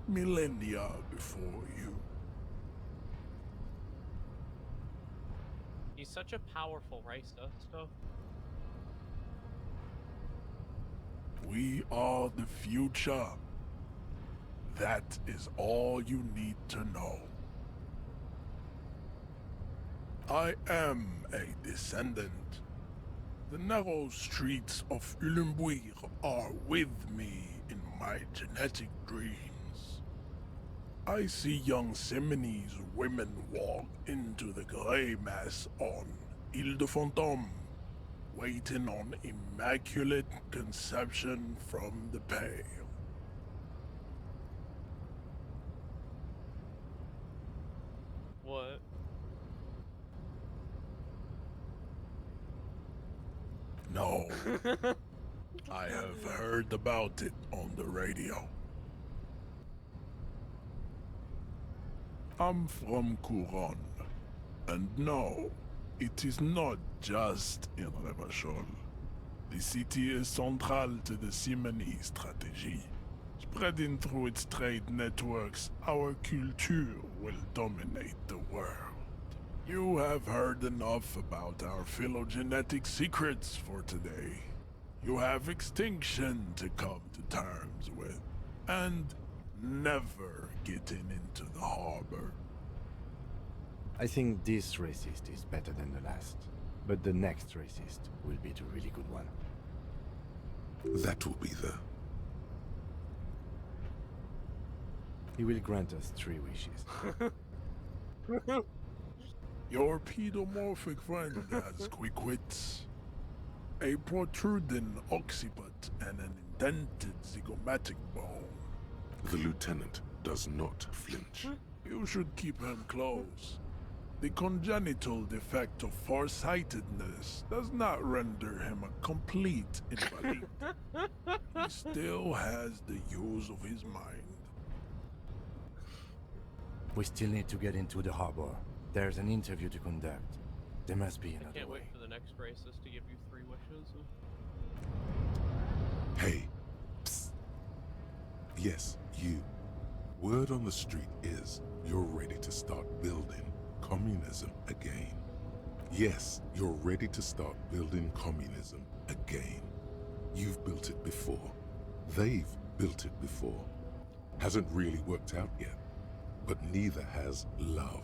Millennia before you. He's such a powerful racist. So. We are the future. That is all you need to know. I am a descendant. The narrow streets of Elysium are with me in my genetic dreams. I see young Seminoles women walk into the grey mass on Ile de Fantôme, waiting on immaculate conception from the pale. What? No. I have heard about it on the radio. I'm from Couronne. And no, it is not just in Revachol. The city is central to the Simony strategy. Spreading through its trade networks, our culture will dominate the world. You have heard enough about our phylogenetic secrets for today. You have extinction to come to terms with, and never getting into the harbor. I think this racist is better than the last, but the next racist will be the really good one. That will be the... He will grant us 3 wishes. Your pedomorphic friend has quick wits. A protruding occiput and an indented zygomatic bone. The lieutenant does not flinch. You should keep him close. The congenital defect of farsightedness does not render him a complete invalid. He still has the use of his mind. We still need to get into the harbor. There's an interview to conduct. There must be another I can't way. wait for the next racist to give you 3 wishes. Hey. Psst. Yes, you. Word on the street is you're ready to start building communism again. Yes, you're ready to start building communism again. You've built it before. They've built it before. Hasn't really worked out yet. But neither has love.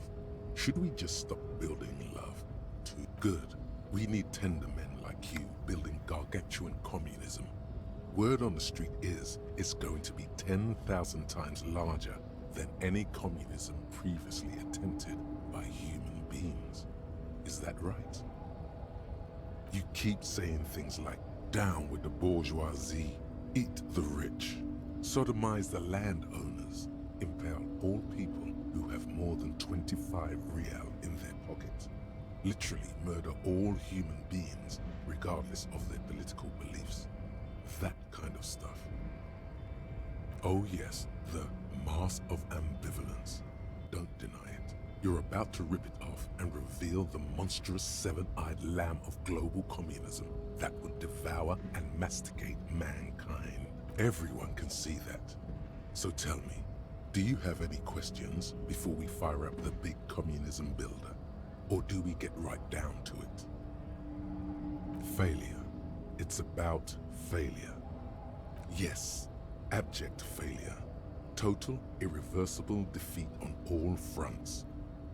Should we just stop building love? Too good. We need tender men like you building gargantuan communism. Word on the street is it's going to be 10,000 times larger than any communism previously attempted by human beings. Is that right? You keep saying things like, down with the bourgeoisie, Eat the rich, sodomize the landowners, impale all people who have more than 25 real in their pocket, literally murder all human beings regardless of their political beliefs. That kind of stuff. Oh yes, the mask of ambivalence. Don't deny it. You're about to rip it off and reveal the monstrous seven-eyed lamb of global communism that would devour and masticate mankind. Everyone can see that. So tell me, do you have any questions before we fire up the big communism builder? Or do we get right down to it? Failure. It's about failure. Yes, abject failure. Total, irreversible defeat on all fronts.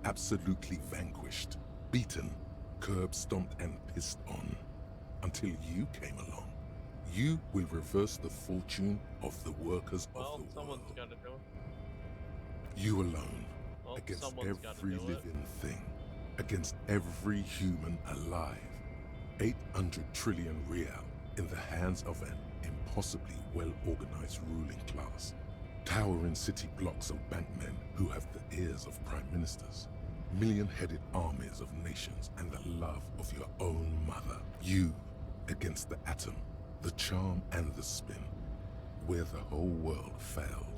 Absolutely vanquished, beaten, curb-stomped and pissed on. Until you came along. You will reverse the fortune of the workers of the world. Someone's gotta do it. You alone, Well, against someone's gotta every do it. living thing, against every human alive. 800 trillion real in the hands of an impossibly well-organized ruling class. Towering city blocks of bankmen who have the ears of prime ministers. Million-headed armies of nations and the love of your own mother. You against the atom, the charm and the spin, where the whole world failed.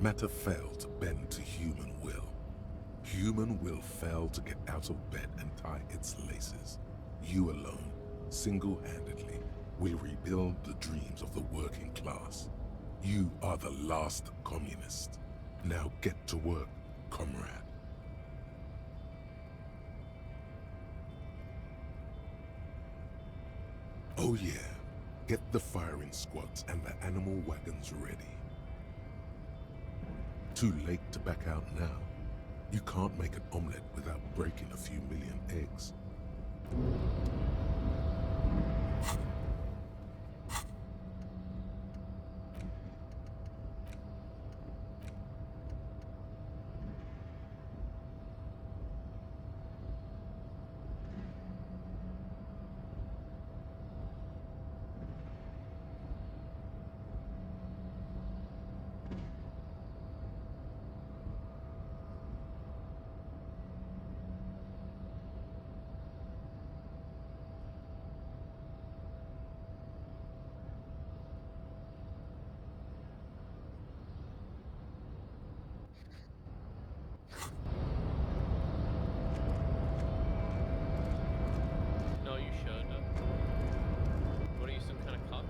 Matter failed to bend to human will. Human will failed to get out of bed and tie its laces. You alone, single-handedly, will rebuild the dreams of the working class. You are the last communist. Now get to work, comrade. Oh yeah, get the firing squads and the animal wagons ready. Too late to back out now. You can't make an omelette without breaking a few million eggs. No, you should. What are you, some kind of cuck?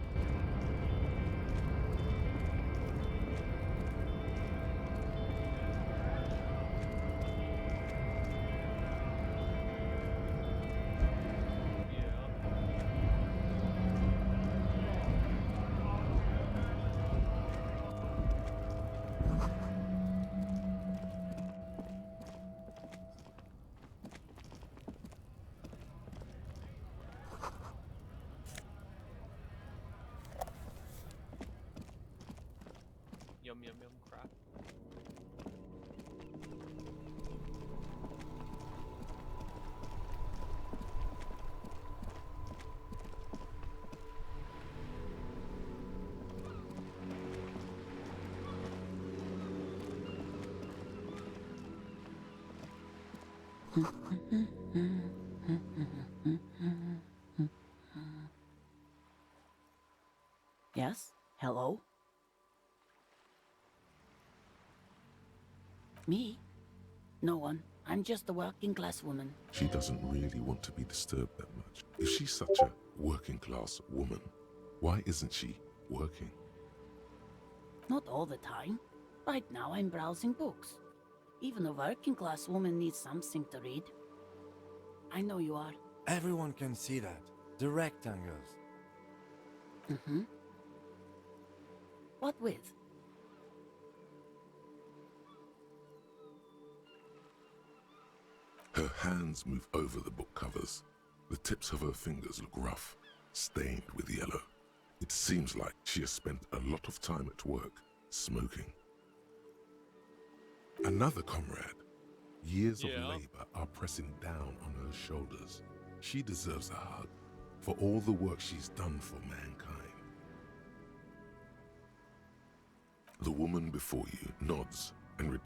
Yum yum yum crap. Yes? Hello? Me? No one. I'm just a working class woman. She doesn't really want to be disturbed that much. If she's such a working class woman, why isn't she working? Not all the time. Right now I'm browsing books. Even a working class woman needs something to read. I know you are. Everyone can see that. The rectangles. Mm-hmm. What with? Her hands move over the book covers. The tips of her fingers look rough, stained with yellow. It seems like she has spent a lot of time at work, smoking. Another comrade. Years of labor are pressing down on her shoulders. She deserves a hug for all the work she's done for mankind. The woman before you nods and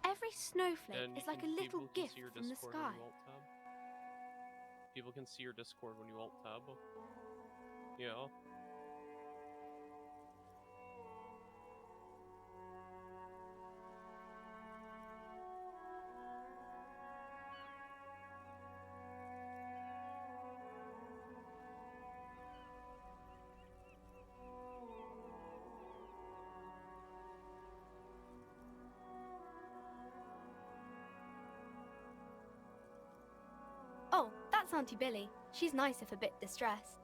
Every snowflake And is like a people little can gift see your from the Discord when sky. you alt tab. People can see your Discord when you alt tab. Yeah. Oh, that's Auntie Billy. She's nice if a bit distressed.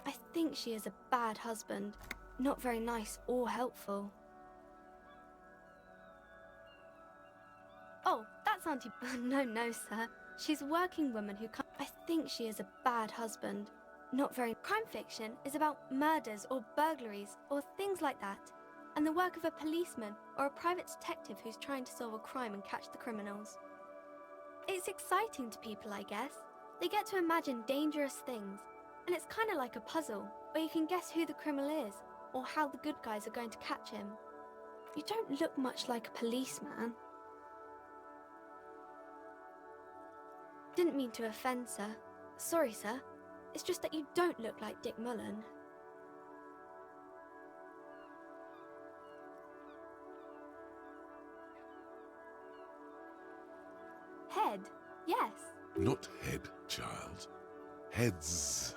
I think she is a bad husband. Not very nice or helpful. Oh, that's Auntie... No, sir. She's a working woman who can't... I think she is a bad husband. Not very... Crime fiction is about murders or burglaries or things like that. And the work of a policeman or a private detective who's trying to solve a crime and catch the criminals. It's exciting to people, I guess. They get to imagine dangerous things, and it's kind of like a puzzle, where you can guess who the criminal is, or how the good guys are going to catch him. You don't look much like a policeman. Didn't mean to offend, sir. Sorry, sir. It's just that you don't look like Dick Mullen. Head, yes. Not head, child. Heads.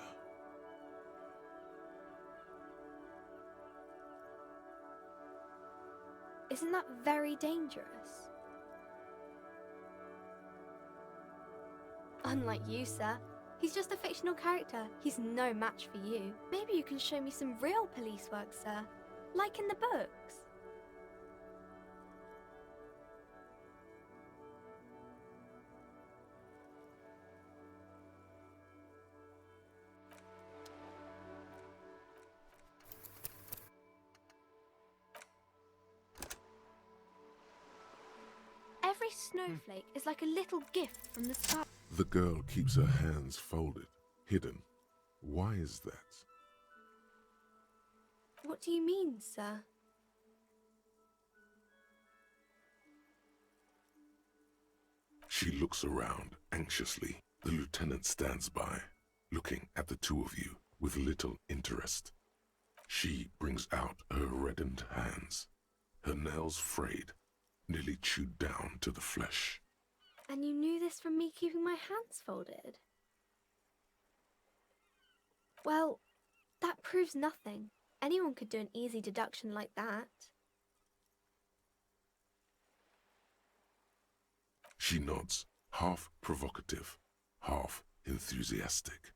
Isn't that very dangerous? Unlike you, sir. He's just a fictional character. He's no match for you. Maybe you can show me some real police work, sir. Like in the books. Every snowflake is like a little gift from the sky. The girl keeps her hands folded, hidden. Why is that? What do you mean, sir? She looks around anxiously. The lieutenant stands by, looking at the two of you with little interest. She brings out her reddened hands, her nails frayed, nearly chewed down to the flesh. And you knew this from me keeping my hands folded? Well, that proves nothing. Anyone could do an easy deduction like that. She nods, half provocative, half enthusiastic.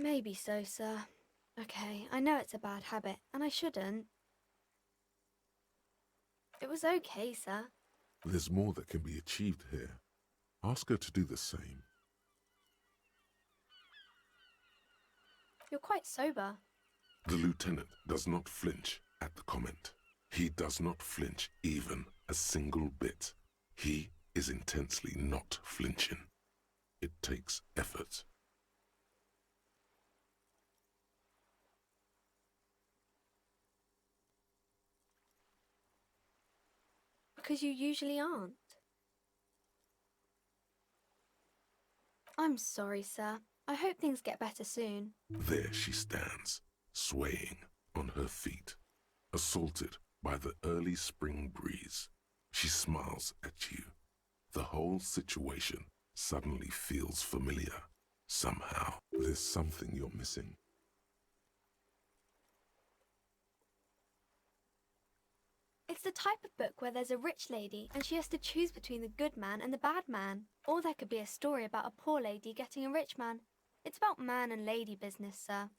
Maybe so, sir. Okay, I know it's a bad habit, and I shouldn't. It was okay, sir. There's more that can be achieved here. Ask her to do the same. You're quite sober. The lieutenant does not flinch at the comment. He does not flinch even a single bit. He is intensely not flinching. It takes effort. Because you usually aren't. I'm sorry, sir. I hope things get better soon. There she stands, swaying on her feet, assaulted by the early spring breeze. She smiles at you. The whole situation suddenly feels familiar. Somehow, there's something you're missing. It's the type of book where there's a rich lady and she has to choose between the good man and the bad man. Or there could be a story about a poor lady getting a rich man. It's about man and lady business, sir.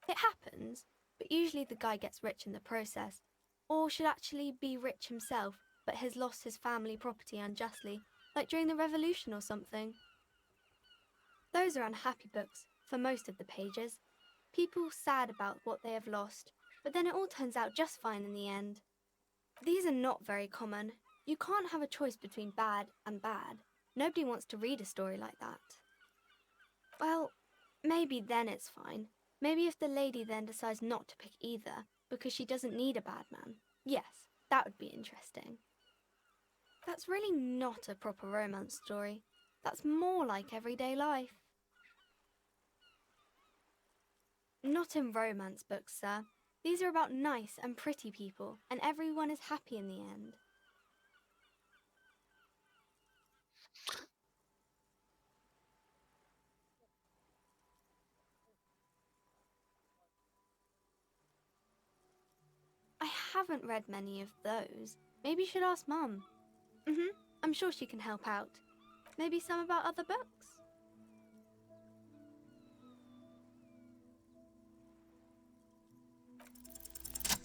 It happens, but usually the guy gets rich in the process. Or should actually be rich himself, but has lost his family property unjustly, like during the revolution or something. Those are unhappy books for most of the pages. People sad about what they have lost, but then it all turns out just fine in the end. These are not very common. You can't have a choice between bad and bad. Nobody wants to read a story like that. Well, maybe then it's fine. Maybe if the lady then decides not to pick either, because she doesn't need a bad man. Yes, that would be interesting. That's really not a proper romance story. That's more like everyday life. Not in romance books, sir. These are about nice and pretty people, and everyone is happy in the end. I haven't read many of those. Maybe you should ask Mum. I'm sure she can help out. Maybe some about other books?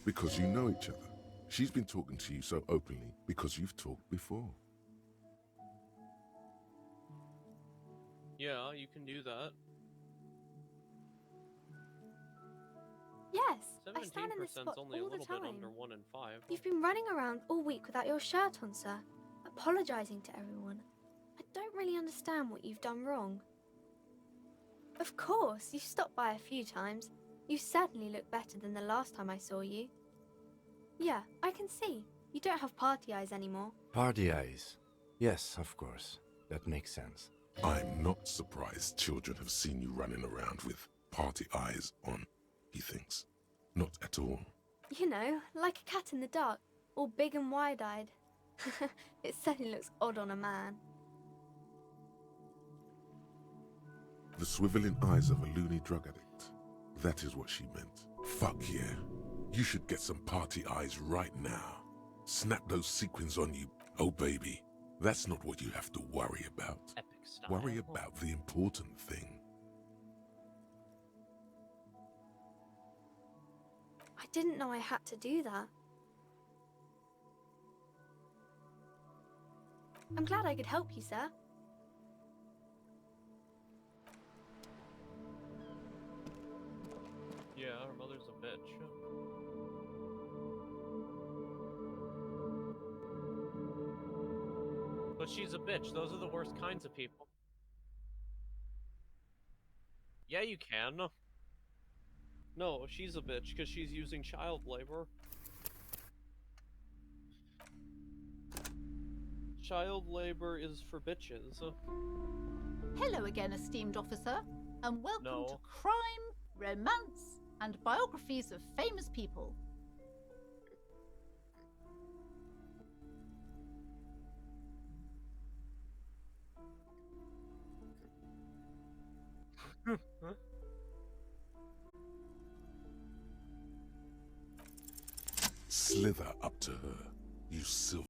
Because you know each other. She's been talking to you so openly because you've talked before. Yeah, you can do that. Yes, I 17% stand in this spot only all a little the time. bit under 1 in 5. You've been running around all week without your shirt on, sir, apologising to everyone. I don't really understand what you've done wrong. Of course, you stopped by a few times. You certainly look better than the last time I saw you. Yeah, I can see. You don't have party eyes anymore. Party eyes. Yes, of course. That makes sense. I'm not surprised children have seen you running around with party eyes on, he thinks. Not at all. You know, like a cat in the dark, all big and wide-eyed. It certainly looks odd on a man. The swiveling eyes of a loony drug addict. That is what she meant. Fuck yeah. You should get some party eyes right now. Snap those sequins on you, oh baby. That's not what you have to worry about. Epic style. Worry about the important thing. I didn't know I had to do that. I'm glad I could help you, sir. Yeah, her mother's a bitch. But she's a bitch. Those are the worst kinds of people. Yeah, you can. No, she's a bitch because she's using child labor. Child labor is for bitches. Hello again, esteemed officer, and welcome No. to Crime, Romance, and Biographies of Famous People. Slither up to her, you silver.